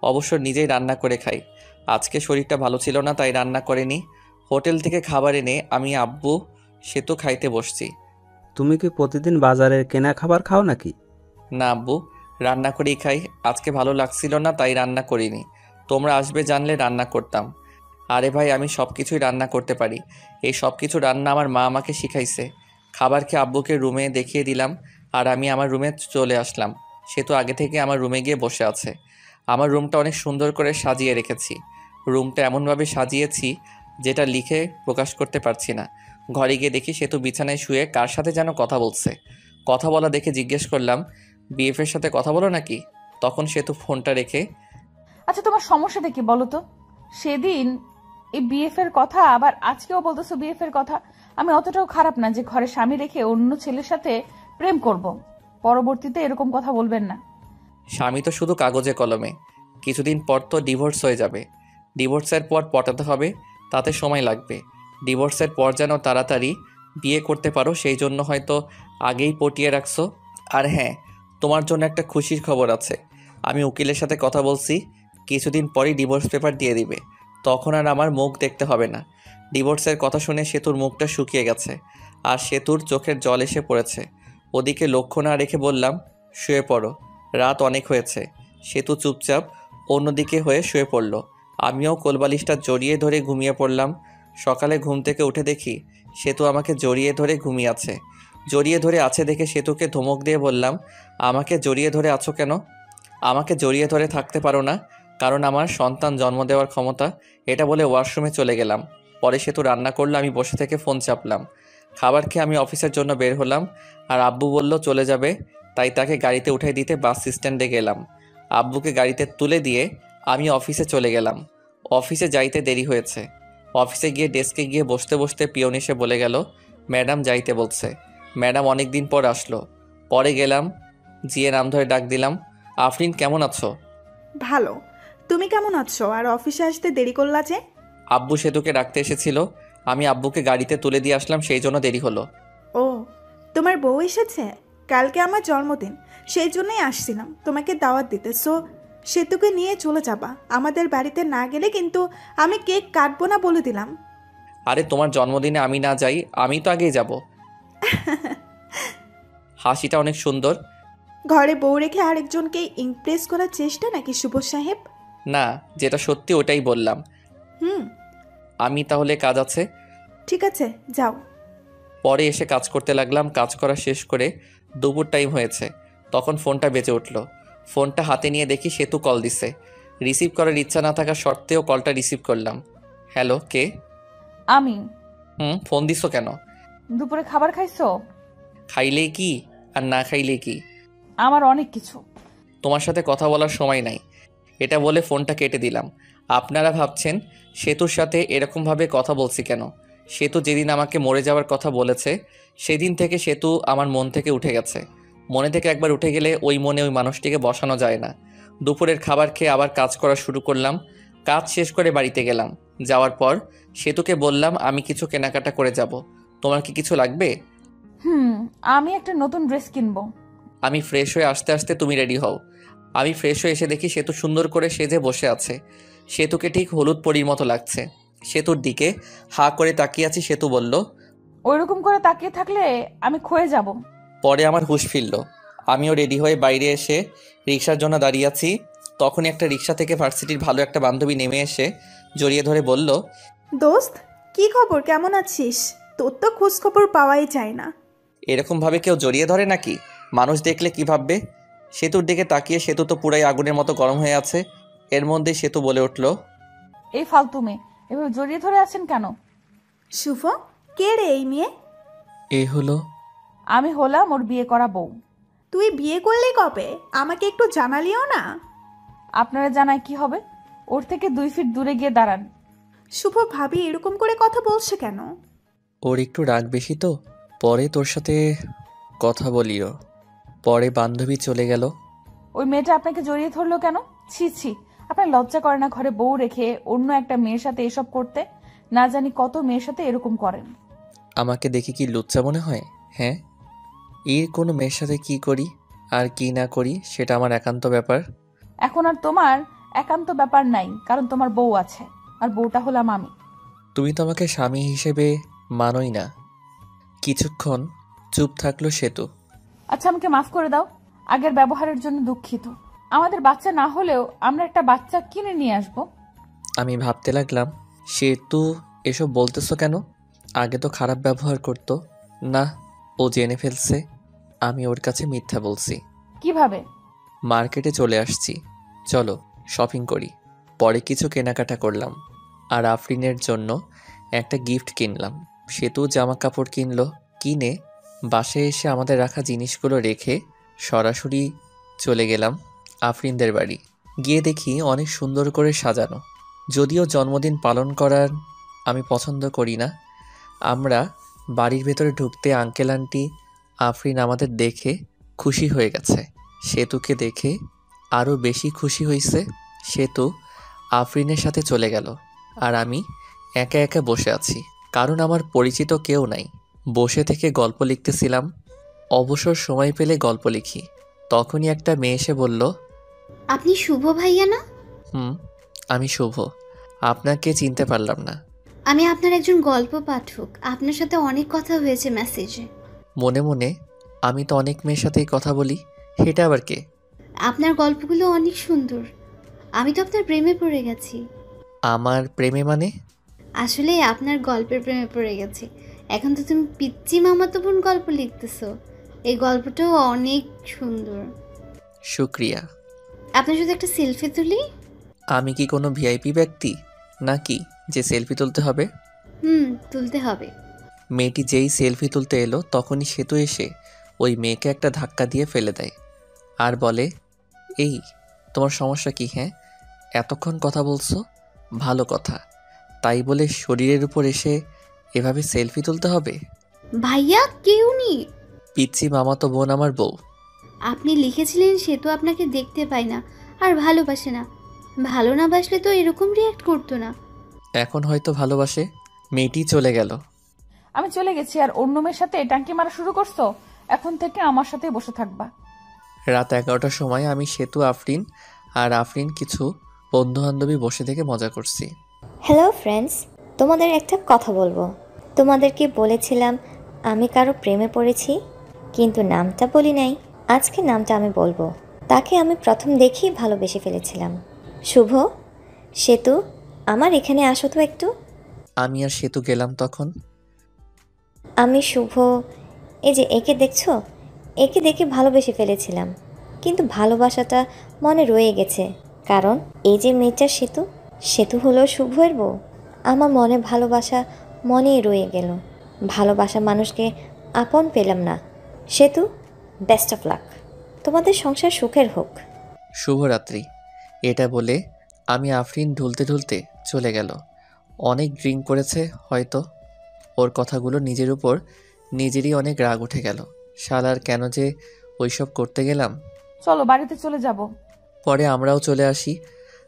অবশ্য নিজেই রান্না করে খাই। আজকে শরীরটা ভালো ছিল না, তাই রান্না করিনি। হোটেল থেকে খাবার এনে আমি আব্বু সেতু খাইতে বসছি।
তুমি কি প্রতিদিন বাজারের কেনা খাবার খাও নাকি?
না আব্বু, রান্না করেই খাই। আজকে ভালো লাগছিল না, তাই রান্না করিনি। তোমরা আসবে জানলে রান্না করতাম। আরে ভাই, আমি সব কিছুই রান্না করতে পারি। এই সব কিছু রান্না আমার মা আমাকে শিখাইছে। খাবার খেয়ে আব্বুকে রুমে দেখিয়ে দিলাম, আর আমি আমার রুমে চলে আসলাম। সে তো আগে থেকে আমার রুমে গিয়ে বসে আছে। আমার রুমটা অনেক সুন্দর করে সাজিয়ে রেখেছি। রুমটা এমনভাবে সাজিয়েছি যেটা লিখে প্রকাশ করতে পারছি না। ঘরে গিয়ে দেখি সেতু বিছানায় শুয়ে কার সাথে যেন কথা বলছে। কথা বলা দেখে জিজ্ঞেস করলাম, বিএফের সাথে কথা বলো নাকি? তখন সেতু ফোনটা রেখে,
আচ্ছা তোমার সমস্যাটা কি বলো তো? সেদিন এই বিএফ এর কথা, আবার আজকেও বলতেছো বিএফ এর কথা। আমি অতটাও খারাপ না যে ঘরে স্বামী রেখে অন্য ছেলের সাথে প্রেম করব। পরবর্তীতে এরকম কথা বলবেন না।
স্বামী তো শুধু কাগজে কলমে, কিছুদিন পর তো ডিভোর্স হয়ে যাবে। ডিভোর্সের পর পটাতে হবে, তাতে সময় লাগবে। ডিভোর্সের পর যেন তাড়াতাড়ি বিয়ে করতে পারো সেই জন্য হয়তো আগেই পটিয়ে রাখছো। আর হ্যাঁ, তোমার জন্য একটা খুশির খবর আছে। আমি উকিলের সাথে কথা বলছি, কিছুদিন পরই ডিভোর্স পেপার দিয়ে দিবে। তখন আর আমার মুখ দেখতে হবে না। ডিভোর্সের কথা শুনে সেতুর মুখটা শুকিয়ে গেছে, আর সেতুর চোখের জল এসে পড়েছে। ওদিকে লক্ষ্য না রেখে বললাম, শুয়ে পড়ো, রাত অনেক হয়েছে। সেতু চুপচাপ অন্যদিকে হয়ে শুয়ে পড়ল। আমিও কোলবালিশটা জড়িয়ে ধরে ঘুমিয়ে পড়লাম। সকালে ঘুম থেকে উঠে দেখি সেতু আমাকে জড়িয়ে ধরে ঘুমিয়ে আছে। জড়িয়ে ধরে আছে দেখে সেতুকে ধমক দিয়ে বললাম, আমাকে জড়িয়ে ধরে আছো কেন? আমাকে জড়িয়ে ধরে থাকতে পারো না, কারণ আমার সন্তান জন্ম দেওয়ার ক্ষমতা। এটা বলে ওয়াশরুমে চলে গেলাম। পরে সেতু রান্না করলো, আমি বসে থেকে ফোন চাপলাম। খাবার খেয়ে আমি অফিসের জন্য বের হলাম, আর আব্বু বলল চলে যাবে, তাই তাকে গাড়িতে উঠাই দিতে বাস স্ট্যান্ডে গেলাম। আব্বুকে গাড়িতে তুলে দিয়ে আমি অফিসে চলে গেলাম। অফিসে যাইতে দেরি হয়েছে। অফিসে গিয়ে ডেস্কে গিয়ে বসতে বসতে পিয়ন এসে বলে গেল, ম্যাডাম যাইতে বলছে। ম্যাডাম অনেক দিন পর আসলো। পরে গেলাম, জিয়ে নাম ধরে ডাক দিলাম, আফরিন কেমন আছো?
ভালো। তুমি কেমন আছো? আর অফিসে আসতে দেরি করলা যে?
আব্বু সেতুকে ডাকতে এসেছিল, আমি আব্বুকে গাড়িতে তুলে দিয়ে আসলাম, সেই জন্য দেরি হলো।
ও, তোমার বউ এসেছে? কালকে আমার জন্মদিন, সেই জন্যই আসছিলাম তোমাকে দাওয়াত দিতে। সো সেতুকে নিয়ে চলে যাবা। আমাদের বাড়িতে না গেলে কিন্তু আমি কেক কাটবো না বলে দিলাম।
আরে তোমার জন্মদিনে আমি না যাই, আমি তো আগেই যাব। হাসিটা অনেক সুন্দর।
ঘরে বউ রেখে আরেকজনকে ইমপ্রেস করার চেষ্টা নাকি শুভ সাহেব?
না, যেটা সত্যি ওটাই বললাম।
হুম,
আমি তাহলে কাজ আছে।
ঠিক আছে, যাও।
পরে এসে কাজ করতে লাগলাম। কাজ করা শেষ করে দুপুর টাইম হয়েছে, তখন ফোনটা বেজে উঠল। ফোনটা হাতে নিয়ে দেখি সেতু কল দিছে। রিসিভ করার ইচ্ছা না থাকা সত্ত্বেও কলটা রিসিভ করলাম। হ্যালো, কে?
আমি।
ফোন দিছো কেন?
দুপুরে খাবার খাইছো?
খাইলেই কি আর না খাইলেই কি?
আমার অনেক কিছু।
তোমার সাথে কথা বলার সময় নাই। এটা বলে ফোনটা কেটে দিলাম। আপনারা ভাবছেন সেতুর সাথে এরকমভাবে কথা বলছি কেন? সেতু যেদিন আমাকে মরে যাওয়ার কথা বলেছে, সেদিন থেকে সেতু আমার মন থেকে উঠে গেছে। মনে থেকে একবার উঠে গেলে ওই মনে ওই মানুষটিকে বসানো যায় না। দুপুরের খাবার খেয়ে আবার কাজ করা শুরু করলাম। কাজ শেষ করে বাড়িতে গেলাম। যাওয়ার পর সেতুকে বললাম, আমি কিছু কেনাকাটা করে যাব, তোমার কি কিছু লাগবে?
আমি একটা নতুন ড্রেস কিনবো।
আমি ফ্রেশ হয়ে আসতে আসতে তুমি রেডি হও। আমি ফ্রেশ হয়ে এসে দেখি সেতু সুন্দর করে সেজে বসে আছে। সেতুকে ঠিক হলুদ পরীর মতো লাগছে। সেতুর দিকে হা করে তাকিয়ে আছি। সেতু বলল,
ওইরকম করে তাকিয়ে থাকলে আমি ক্ষয়ে যাব।
পরে আমার হুঁশ ফিরল। আমিও রেডি হয়ে বাইরে এসে রিক্সার জন্য দাঁড়িয়ে আছি। তখনই একটা রিক্সা থেকে ভার্সিটির ভালো একটা বান্ধবী নেমে এসে জড়িয়ে ধরে বলল,
দোস্ত, কি খবর? কেমন আছিস? তোর তো খোঁজ খবর পাওয়াই যায় না।
এরকমভাবে কেউ জড়িয়ে ধরে নাকি? মানুষ দেখলে কি ভাববে? সেতুর দিকে তাকিয়ে সেতু তো পুরাই আগুনের মতো গরম হয়ে আছে। এর মধ্যে সেতু বলে উঠল,
এই ফালতু মেয়ে, এভাবে জড়িয়ে ধরে আছেন কেন?
শুভ, কে রে এই মেয়ে?
এ হলো।
আমি হলাম ওর বিয়ে করা বউ।
তুই বিয়ে করলি কবে? আমাকে একটু জানালিও না।
আপনারা জানায় কি হবে? ওর থেকে 2 ফিট দূরে গিয়ে দাঁড়ান।
শুভ ভাবি এরকম করে কথা বলছে কেন?
ওর একটু রাগ বেশি তো, পরে তোর সাথে কথা বলিও। পরে বান্ধবী চলে গেল।
ওই মেয়েটা আপনাকে জড়িয়ে ধরলো কেন? ছি ছি, আপনার লজ্জা করে না ঘরে বউ রেখে অন্য একটা মেয়ের সাথে এসব করতে? না জানি কত মেয়ের সাথে এরকম করেন।
আমাকে দেখে কি লুচ্চা মনে হয়? হ্যাঁ, এর কোনো মেয়ের সাথে কি করি আর কি না করি সেটা আমার একান্ত ব্যাপার।
এখন আর তোমার একান্ত ব্যাপার নাই, কারণ তোমার বউ আছে, আর বউটা হলাম আমি।
তুমি তো আমাকে স্বামী হিসেবে মানোই না। কিছুক্ষণ চুপ থাকলো সেতু।
আচ্ছা, আমাকে মাফ করে দাও, আগের ব্যবহারের জন্য দুঃখিত। আমাদের বাচ্চা না হলেও আমরা একটা বাচ্চা কিনে নিয়ে আসবো।
আমি ভাবতে লাগলাম, সেতু এসব বলতেছো কেন? আগে তো খারাপ ব্যবহার করতো না। ও জেনে ফেলছে আমি ওর কাছে মিথ্যা বলছি।
কিভাবে?
মার্কেটে চলে আসছি, চলো শপিং করি। পরে কিছু কেনাকাটা করলাম, আর আফরিনের জন্য একটা গিফট কিনলাম। সেতু জামা কাপড় কিনলো। কিনে বাসায় এসে আমাদের রাখা জিনিসগুলো রেখে সরাসরি চলে গেলাম আফরিনদের বাড়ি। গিয়ে দেখি অনেক সুন্দর করে সাজানো। যদিও জন্মদিন পালন করার আমি পছন্দ করি না। আমরা বাড়ির ভেতরে ঢুকতে আঙ্কেল আন্টি আফরিন আমাদের দেখে খুশি হয়ে গেছে। সেতুকে দেখে আরও বেশি খুশি হয়েছে। সেতু আফরিনের সাথে চলে গেল আর আমি একা একা বসে আছি, কারণ আমার পরিচিত কেউ নাই। বসে থেকে গল্প লিখতেছিলাম। অবসর সময় পেলে গল্প লিখি। তখনই একটা মেয়ে এসে বলল,
আপনি শুভ ভাইয়া না?
আমি শুভ। আপনাকে চিনতে পারলাম না।
আমি আপনার একজন গল্প পাঠক, আপনার সাথে অনেক কথা হয়েছে মেসেজে।
মনে মনে, আমি তো অনেক মেয়ের সাথেই কথা বলি, সেটা আবার কে?
আপনার গল্পগুলো অনেক সুন্দর, আমি তো আপনার প্রেমে পড়ে গেছি।
আমার প্রেমে মানে?
আসলে আপনার গল্পের প্রেমে পড়ে গেছি। এখন তো তুমি পিচ্চি মামাতো বোন গল্প লিখতেছো, এই গল্পটাও অনেক সুন্দর।
শুক্রিয়া।
আপনার সাথে একটা সেলফি তুলি?
আমি কি কোনো ভিআইপি ব্যক্তি নাকি যে সেলফি তুলতে হবে?
তুলতে হবে।
মেয়েটি যেই সেলফি তুলতে এলো তখনই সেতু এসে ওই মেয়েকে একটা ধাক্কা দিয়ে ফেলে দেয় আর বলে, এই তোমার সমস্যা কি? হ্যাঁ, এতক্ষণ কথা বলছো, ভালো কথা, তাই বলে শরীরের উপর এসে এভাবে সেলফি তুলতে হবে?
ভাইয়া কেউ নেই,
পিচ্ছি মামাতো বোন আমার বউ।
আপনি লিখেছিলেন সেতু আপনাকে দেখতে পায় না আর ভালোবাসে না। ভালো না বাসলে তো এরকম রিয়াক্ট করতো না।
এখন হয়তো ভালোবাসে। মেয়েটি চলে গেল।
আমি চলে গেছি আর অন্য মেয়ের সাথে টাঙ্কি মারা শুরু করছো। এখন থেকে আমার সাথেই বসে থাকবা।
রাত 11টার সময় আমি সেতু, আফরিন আর আফরিন কিছু বন্ধু বান্ধবী বসে থেকে মজা করছি।
হ্যালো ফ্রেন্ডস, তোমাদের একটা কথা বলবো। তোমাদেরকে বলেছিলাম আমি কারো প্রেমে পড়েছি, কিন্তু নামটা বলি নাই। আজকে নামটা আমি বলবো। তাকে আমি প্রথম দেখেই ভালোবেসে ফেলেছিলাম। শুভ, সেতু, আমার এখানে আসো তো একটু।
আমি আর সেতু গেলাম তখন।
আমি শুভ, এই যে একে দেখছো, একে দেখে ভালোবেসে ফেলেছিলাম, কিন্তু ভালোবাসাটা মনে রয়ে গেছে। কারণ এই যে মেয়েটা সেতু, সেতু হলো শুভের বউ। আমার মনে ভালোবাসা মনেই রয়ে গেল। ভালোবাসা মানুষকে আপন পেলাম না। সেতু, বেস্ট অফ লাক, তোমাদের সংসার সুখের হোক।
শুভরাত্রি। এটা বলে আমি আফরিন ঢুলতে ঢুলতে চলে গেল। অনেক ড্রিঙ্ক করেছে হয়তো। ওর কথাগুলো নিজের উপর নিজেরই অনেক রাগ উঠে গেল। শালার কেন যে ওইসব করতে গেলাম।
চলো বাড়িতে চলে যাব।
পরে আমরাও চলে আসি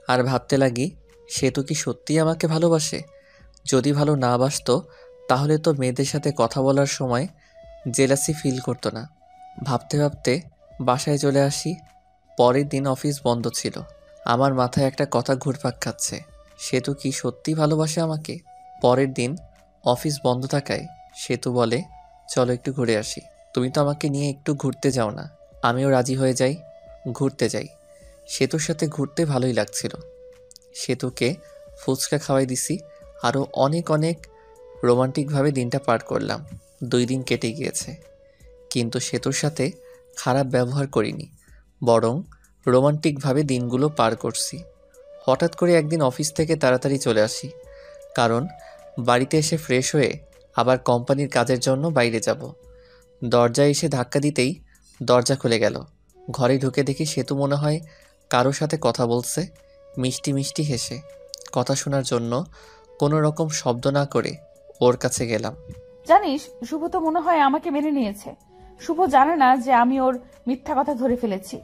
আর ভাবতে লাগি, সেতু কি সত্যিই আমাকে ভালোবাসে? যদি ভালো না বাসতো তাহলে তো মেয়েদের সাথে কথা বলার সময় জেলাসি ফিল করতো না। ভাবতে ভাবতে বাসায় চলে আসি। পরের দিন অফিস বন্ধ ছিল। আমার মাথায় একটা কথা ঘুরপাক খাচ্ছে, সেতু কি সত্যি ভালোবাসে আমাকে? পরের দিন অফিস বন্ধ থাকায় সেতু বলে, চলো একটু ঘুরে আসি। তুমি তো আমাকে নিয়ে একটু ঘুরতে যাও না? আমিও রাজি হয়ে যাই, ঘুরতে যাই। সেতুর সাথে ঘুরতে ভালোই লাগছিল। সেতুকে ফুচকা খাওয়াই দিছি। আরও অনেক অনেক রোমান্টিকভাবে দিনটা পার করলাম। 2 দিন কেটে গিয়েছে, কিন্তু সেতুর সাথে খারাপ ব্যবহার করিনি, বরং রোমান্টিকভাবে দিনগুলো পার করছি। হঠাৎ করে একদিন অফিস থেকে তাড়াতাড়ি চলে আসি, কারণ বাড়িতে এসে ফ্রেশ হয়ে আবার কোম্পানির কাজের জন্য বাইরে যাব। দরজায় এসে ধাক্কা দিতেই দরজা খুলে গেল। ঘরে ঢুকে দেখি সেতু মনে হয় কারোর সাথে কথা বলছে, মিষ্টি মিষ্টি হেসে। কথা শোনার জন্য কোনো রকম শব্দ না করে ওর কাছে গেলাম।
জানিস, শুভ তো মনে হয় আমাকে মেনে নিয়েছে। শুভ জানে না যে আমি ওর মিথ্যা কথা ধরে ফেলেছি।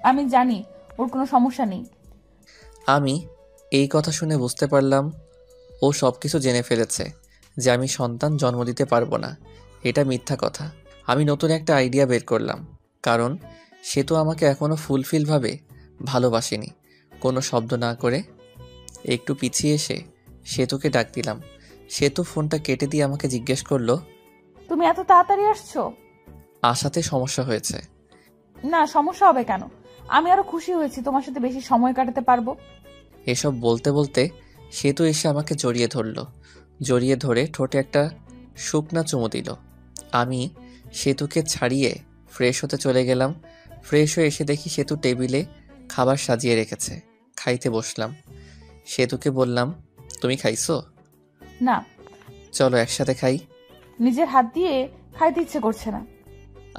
আমি জানি ওর কোনো সমস্যা নেই।
আমি এই কথা শুনে বুঝতে পারলাম ও সব কিছু জেনে ফেলেছে যে আমি সন্তান জন্ম দিতে পারবো না। এটা মিথ্যা কথা। আমি নতুন একটা আইডিয়া বের করলাম, কারণ সে তো আমাকে এখনও ফুলফিলভাবে ভালোবাসেনি। কোনো শব্দ না করে একটু পিছিয়ে এসে সেতুকে ডাক দিলাম। সেতু ফোনটা কেটে দিয়ে আমাকে জিজ্ঞেস করলো,
তুমি এত তাড়াতাড়ি আসছো?
আসাতে সমস্যা হয়েছে?
না, সমস্যা হবে কেন? আমি আরো খুশি হয়েছি তোমার সাথে বেশি সময় কাটাতে পারবো।
এসব বলতে বলতে সেতু এসে আমাকে জড়িয়ে ধরল। জড়িয়ে ধরে ঠোঁটে একটা শুকনা চুমু দিল। আমি সেতুকে ছাড়িয়ে ফ্রেশ হতে চলে গেলাম। ফ্রেশ হয়ে এসে দেখি সেতু টেবিলে খাবার সাজিয়ে রেখেছে। খাইতে বসলাম। সেতুকে বললাম, তুমি খাইছো?
না।
চলো একসাথে খাই।
নিজের হাত দিয়ে খাইতে ইচ্ছে করছে না।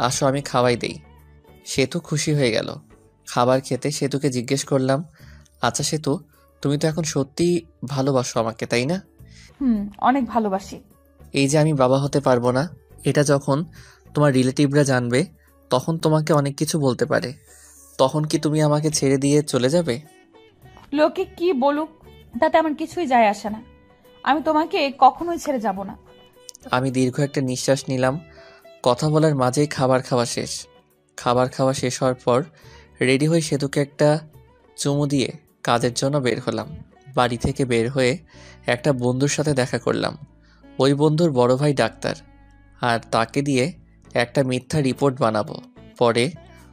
আসো আমি খাওয়াই দেই। সেতু খুশি হয়ে গেল। খাবার খেতে সেতুকে জিজ্ঞেস করলাম, আচ্ছা সেতু, তুমি তো এখন সত্যি ভালোবাসো আমাকে, তাই না?
অনেক ভালোবাসি।
এই যে আমি বাবা হতে পারবো না, এটা যখন তোমার রিলেটিভরা জানবে, তখন তোমাকে অনেক কিছু বলতে পারে। তখন কি তুমি আমাকে ছেড়ে দিয়ে চলে যাবে?
লোকে কি বলুক তাতে আমার কিছুই যায় আসে না। আমি তোমাকে কখনোই ছেড়ে যাব না।
আমি দীর্ঘ একটা নিঃশ্বাস নিলাম। কথা বলার মাঝেই খাবার খাওয়া শেষ। খাবার খাওয়া শেষ হওয়ার পর রেডি হয়ে সেতুকে একটা চুমু দিয়ে কাজের জন্য বের হলাম। বাড়ি থেকে বের হয়ে একটা বন্ধুর সাথে দেখা করলাম। ওই বন্ধুর বড় ভাই ডাক্তার, আর তাকে দিয়ে একটা মিথ্যা রিপোর্ট বানাবো। পরে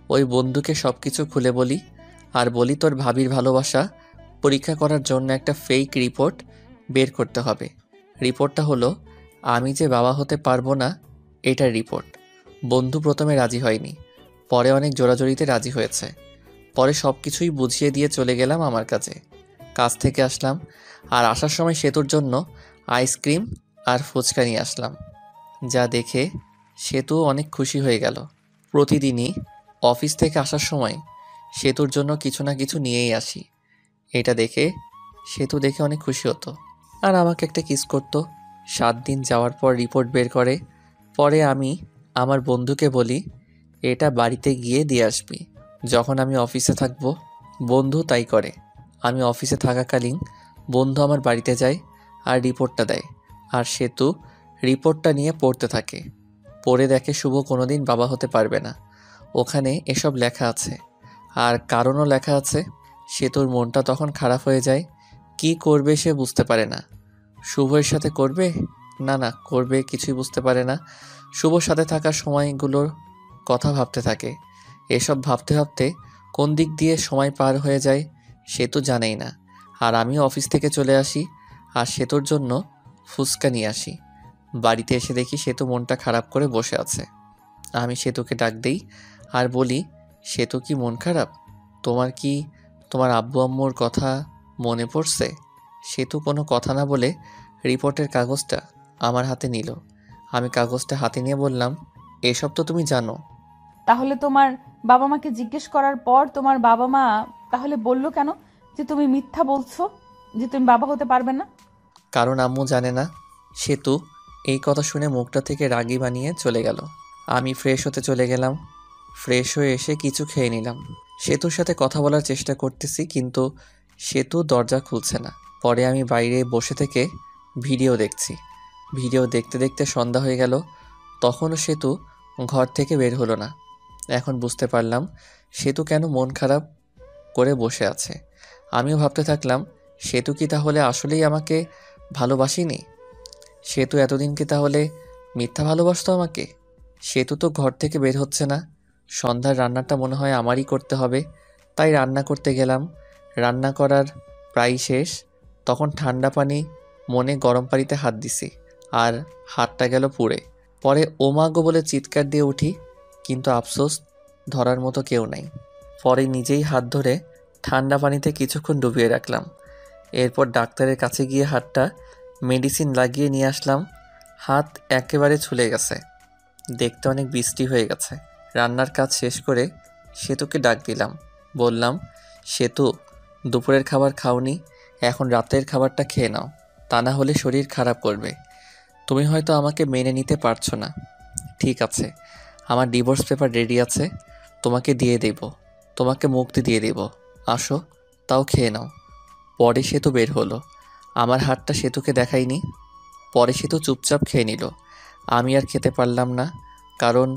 ওই বন্ধুকে সব কিছু খুলে বলি, আর বলি তোর ভাবির ভালোবাসা পরীক্ষা করার জন্য একটা ফেক রিপোর্ট বের করতে হবে। রিপোর্টটা হলো আমি যে বাবা হতে পারবো না, এটার রিপোর্ট। বন্ধু প্রথমে রাজি হয়নি, পরে অনেক জোরাজোরিতে রাজি হয়েছে। পরে সব কিছুই বুঝিয়ে দিয়ে চলে গেলাম আমার কাছে। কাজ থেকে আসলাম, আর আসার সময় সেতুর জন্য আইসক্রিম আর ফুচকা নিয়ে আসলাম। যা দেখে সেতু অনেক খুশি হয়ে গেল। প্রতিদিনই অফিস থেকে আসার সময় সেতুর জন্য কিছু না কিছু নিয়েই আসি। এটা দেখে সেতু দেখে অনেক খুশি হতো, আর আমাকে একটা কিস করতো। 7 দিন যাওয়ার পর রিপোর্ট বের করে। পরে আমি আমার বন্ধুকে বলি, এটা বাড়িতে গিয়ে দিয়ে আসবি যখন আমি অফিসে থাকবো। বন্ধু তাই করে। আমি অফিসে থাকাকালীন বন্ধু আমার বাড়িতে যায় আর রিপোর্টটা দেয়, আর সেতু রিপোর্টটা নিয়ে পড়তে থাকে। পড়ে দেখে শুভ কোনোদিন বাবা হতে পারবে না। ওখানে এসব লেখা আছে, আর কারণও লেখা আছে। সেতুর মনটা তখন খারাপ হয়ে যায়। কি করবে সে বুঝতে পারে না। শুভর সাথে করবে না করবে কিছুই বুঝতে পারে না। শুভর সাথে থাকার সময়গুলোর কথা ভাবতে থাকে। এসব ভাবতে ভাবতে কোন দিক দিয়ে সময় পার হয়ে যায় সে তো জানেই না। আর আমিও অফিস থেকে চলে আসি, আর সেতুর জন্য ফুচকা নিয়ে আসি। বাড়িতে এসে দেখি সেতু মনটা খারাপ করে বসে আছে। আমি সেতুকে ডাক দেই আর বলি, সেতু কি মন খারাপ? তোমার কি তোমার আব্বু আম্মুর কথা মনে পড়ছে? সেতু কোনো কথা না বলে রিপোর্টের কাগজটা আমার হাতে নিল। আমি কাগজটা হাতে নিয়ে বললাম, এসব তো তুমি জানো।
তাহলে তোমার বাবা মাকে জিজ্ঞেস করার পর তোমার বাবা মা তাহলে বললো কেন যে তুমি মিথ্যা বলছো, যে তুমি বাবা হতে পারবে না?
কারণ আম্মু জানে না। সেতু এই কথা শুনে মুখটা থেকে রাগি বানিয়ে চলে গেল। আমি ফ্রেশ হতে চলে গেলাম। ফ্রেশ হয়ে এসে কিছু খেয়ে নিলাম। সেতুর সাথে কথা বলার চেষ্টা করতেছি, কিন্তু সেতু দরজা খুলছে না। পরে আমি বাইরে বসে থেকে ভিডিও দেখছি। ভিডিও দেখতে দেখতে সন্ধ্যা হয়ে গেল। তখনও সেতু ঘর থেকে বের হলো না। এখন বুঝতে পারলাম সেতু কেন মন খারাপ করে বসে আছে। আমিও ভাবতে থাকলাম, সেতু কি তাহলে আসলেই আমাকে ভালোবাসেনি? সেতু এতদিন কি তাহলে মিথ্যা ভালোবাসতো আমাকে? সেতু তো ঘর থেকে বের হচ্ছে না। সন্ধ্যার রান্নাটা মনে হয় আমারই করতে হবে, তাই রান্না করতে গেলাম। রান্না করার প্রায় শেষ, তখন ঠান্ডা পানি মনে গরম পানিতে হাত দিছি, আর হাতটা গেল পুড়ে। পরে ওমাগো বলে চিৎকার দিয়ে উঠি, কিন্তু আফসোস ধরার মতো কেউ নাই। পরে নিজেই হাত ধরে ঠান্ডা পানিতে কিছুক্ষণ ডুবিয়ে রাখলাম। এরপর ডাক্তারের কাছে গিয়ে হাতটা মেডিসিন লাগিয়ে নিয়ে আসলাম। হাত একেবারে ছুলে গেছে, দেখতে অনেক বৃষ্টি হয়ে গেছে। রান্নার কাজ শেষ করে সেতুকে ডাক দিলাম। বললাম, সেতু, দুপুরের খাবার খাওনি, এখন রাতের খাবারটা খেয়ে নাও, তা না হলে শরীর খারাপ করবে। তুমি হয়তো আমাকে মেনে নিতে পারছো না। ঠিক আছে, আমার ডিভোর্স পেপার রেডি আছে, তোমাকে দিয়ে দেব, তোমাকে মুক্তি দিয়ে দেব। আসো, তাও খেয়ে নাও। পরে সেতু বের হলো। আমার হাতটা সেতুকে দেখাইনি। পরে সেতু চুপচাপ খেয়ে নিল। আমি আর খেতে পারলাম না, কারণ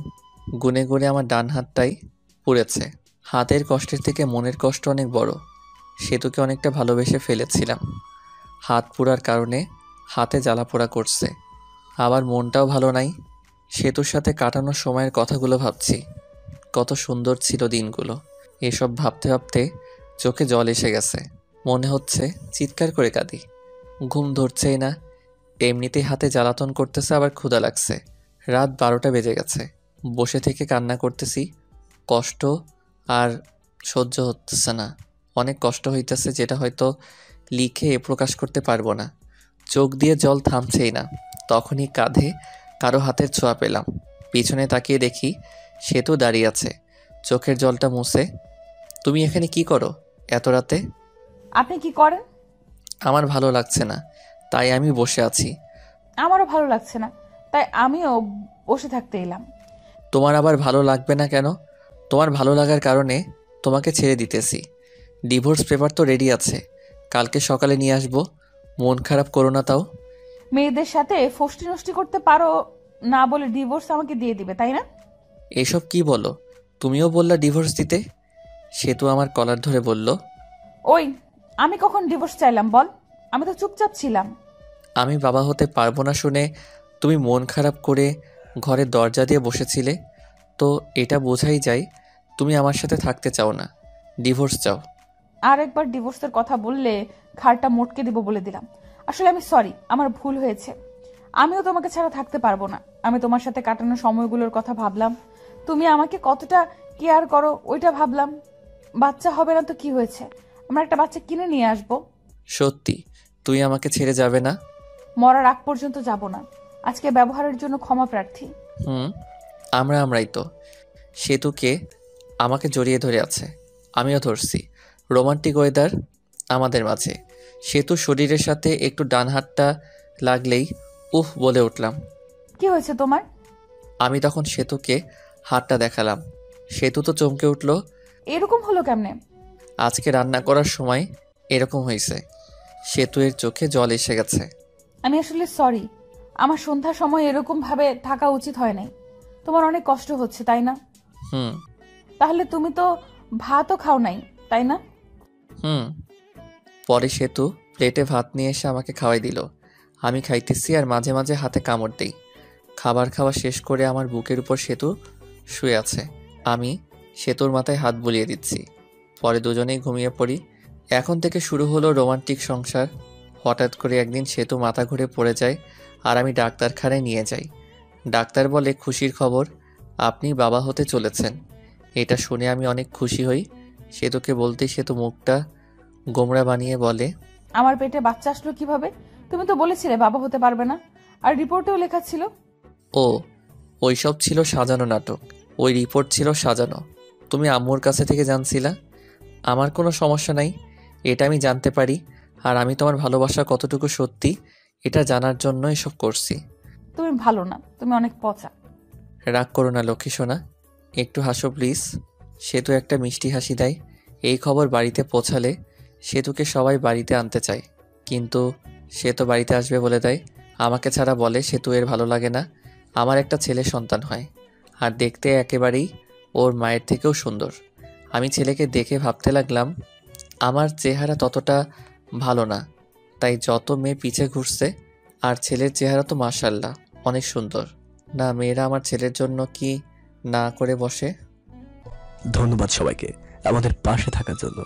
গুনে গুনে আমার ডান হাতটাই পুড়েছে। হাতের কষ্টের থেকে মনের কষ্ট অনেক বড়। সেতুকে অনেকটা ভালোবেসে ফেলেছিলাম। হাত পোড়ার কারণে হাতে জ্বালা পোড়া করছে, আবার মনটাও ভালো নাই। সেতুর সাথে কাটানোর সময়ের কথাগুলো ভাবছি। কত সুন্দর ছিল দিনগুলো। এসব ভাবতে ভাবতে চোখে জল এসে গেছে। মনে হচ্ছে চিৎকার করে কাঁদি। ঘুম ধরছেই না, এমনিতেই হাতে জ্বালাতন করতেছে, আবার ক্ষুধা লাগছে। রাত 12টা বেজে গেছে। বসে থেকে কান্না করতেছি। কষ্ট আর সহ্য হতেছে না। অনেক কষ্ট হইতেছে, যেটা হয়তো লিখে প্রকাশ করতে পারবো না। চোখ দিয়ে জল থামছেই না। তখনই কাঁধে কারো হাতের ছোঁয়া পেলাম। পিছনে তাকিয়ে দেখি সেতু দাঁড়িয়ে আছে, চোখের জলটা মুছে। তুমি এখানে কি করো এত রাতে?
আপনি কি করেন?
আমার ভালো লাগছে না, তাই আমি বসে আছি।
আমারও ভালো লাগছে না, তাই আমিও বসে থাকতে এলাম।
তোমার আবার ভালো লাগবে না কেন? তোমার ভালো লাগার কারণে তোমাকে ছেড়ে দিতেছি। ডিভোর্স পেপার তো রেডি আছে, কালকে সকালে নিয়ে আসবো। মন খারাপ করো না তাও।
মেয়েদের সাথে ফষ্টি নষ্টি করতে পারো না বলে ডিভোর্স আমাকে দিয়ে দিবে, তাই না?
এসব কি বলো? তুমিও বললা ডিভোর্স দিতে। সে তো আমার কলার ধরে বলল,
ওই, আমি কখন ডিভোর্স চাইলাম বল? আমি তো চুপচাপ ছিলাম।
আমি বাবা হতে পারবো না শুনে তুমি মন খারাপ করে ঘরের দরজা দিয়ে বসেছিলে, তো এটা বোঝাই যায় তুমি আমার সাথে থাকতে চাও না, ডিভোর্স চাও।
আর একবার ডিভোর্সের কথা বললে ঘাড়টা মোটকে দিব বলে দিলাম। আসলে আমি সরি, আমার ভুল হয়েছে। আমিও তোমাকে ছাড়া থাকতে পারবো না। আমি তোমার সাথে কাটানো সময়গুলোর কথা ভাবলাম, তুমি আমাকে কতটা কেয়ার করো ওইটা ভাবলাম। বাচ্চা হবে না তো কি হয়েছে, আমরা একটা বাচ্চা কিনে নিয়ে আসবো।
সত্যি তুই আমাকে ছেড়ে যাবে না?
মরার আগ পর্যন্ত যাব না। আজকে ব্যবহারের জন্য ক্ষমা প্রার্থী।
আমরাই তো। সেতুকে আমাকে জড়িয়ে ধরে আছে, আমিও ধরছি। রোমান্টিক ওয়েদার আমাদের মাঝে। সেতু শরীরের সাথে একটু ডান হাতটা লাগলেই উহ বলে উঠলাম।
কি হয়েছে তোমার?
আমি তখন সেতুকে হাতটা দেখালাম। সেতু তো চমকে উঠল।
এরকম হলো কেমনে?
আজকে রান্না করার সময় এরকম হয়েছে। সেতু এর চোখে জল এসে গেছে।
আমি আসলে সরি, আমার সন্ধ্যার সময় এরকম ভাবে থাকা উচিত হয় নাই। তোমার অনেক কষ্ট হচ্ছে তাই না?
হুম
তাহলে তুমি তো ভাতও খাও নাই তাই না?
হুম পরে সেতু প্লেটে ভাত নিয়ে এসে আমাকে খাওয়াই দিল। আমি খাইতেছি আর মাঝে মাঝে হাতে কামড় দিই। খাবার খাওয়া শেষ করে আমার বুকের উপর সেতু শুয়ে আছে। আমি সেতুর মাথায় হাত বুলিয়ে দিচ্ছি। পরে দুজনেই ঘুমিয়ে পড়ি। এখন থেকে শুরু হলো রোমান্টিক সংসার। হঠাৎ করে একদিন সেতু মাথা ঘুরে পড়ে যায় আর আমি ডাক্তারখানায় নিয়ে যাই। ডাক্তার বলে, খুশির খবর, আপনি বাবা হতে চলেছেন। এটা শুনে আমি অনেক খুশি হই। সেতুকে বলতেই সেতু মুখটা গোমড়া বানিয়ে বলে,
আমার পেটে বাচ্চা আসলো কিভাবে? তুমি তো বলেছিলে বাবা হতে পারবে না, আর রিপোর্টেও লেখা ছিল।
ও, ওইসব ছিল সাজানো নাটক। ওই রিপোর্ট ছিল সাজানো। তুমি আম্মুর কাছে থেকে জানছিলা। আমার কোনো সমস্যা নাই, এটা আমি জানতে পারি। আর আমি তোমার ভালোবাসা কতটুকু সত্যি এটা জানার জন্য এসব করছি।
তুমি ভালো না, তুমি অনেক পচা।
রাগ করো না লক্ষ্মী সোনা, একটু হাসো প্লিজ। সেতু একটা মিষ্টি হাসি দেয়। এই খবর বাড়িতে পৌঁছালে সেতুকে সবাই বাড়িতে আনতে চায়, কিন্তু সে তো বাড়িতে আসবে বলে দেয়। আমাকে ছাড়া বলে সেতু এর ভালো লাগে না আমার একটা ছেলে সন্তান হয়, আর দেখতে একেবারেই ওর মায়ের থেকেও সুন্দর। আমি ছেলেকে দেখে ভাবতে লাগলাম আমার চেহারা ততটা ভালো না, তাই যত মেয়ে পিছে ঘুরছে। আর ছেলের চেহারা তো মাশাআল্লাহ অনেক সুন্দর। না, মেয়েরা আমার ছেলের জন্য কি না করে বসে।
ধন্যবাদ সবাইকে আমাদের পাশে থাকার জন্য।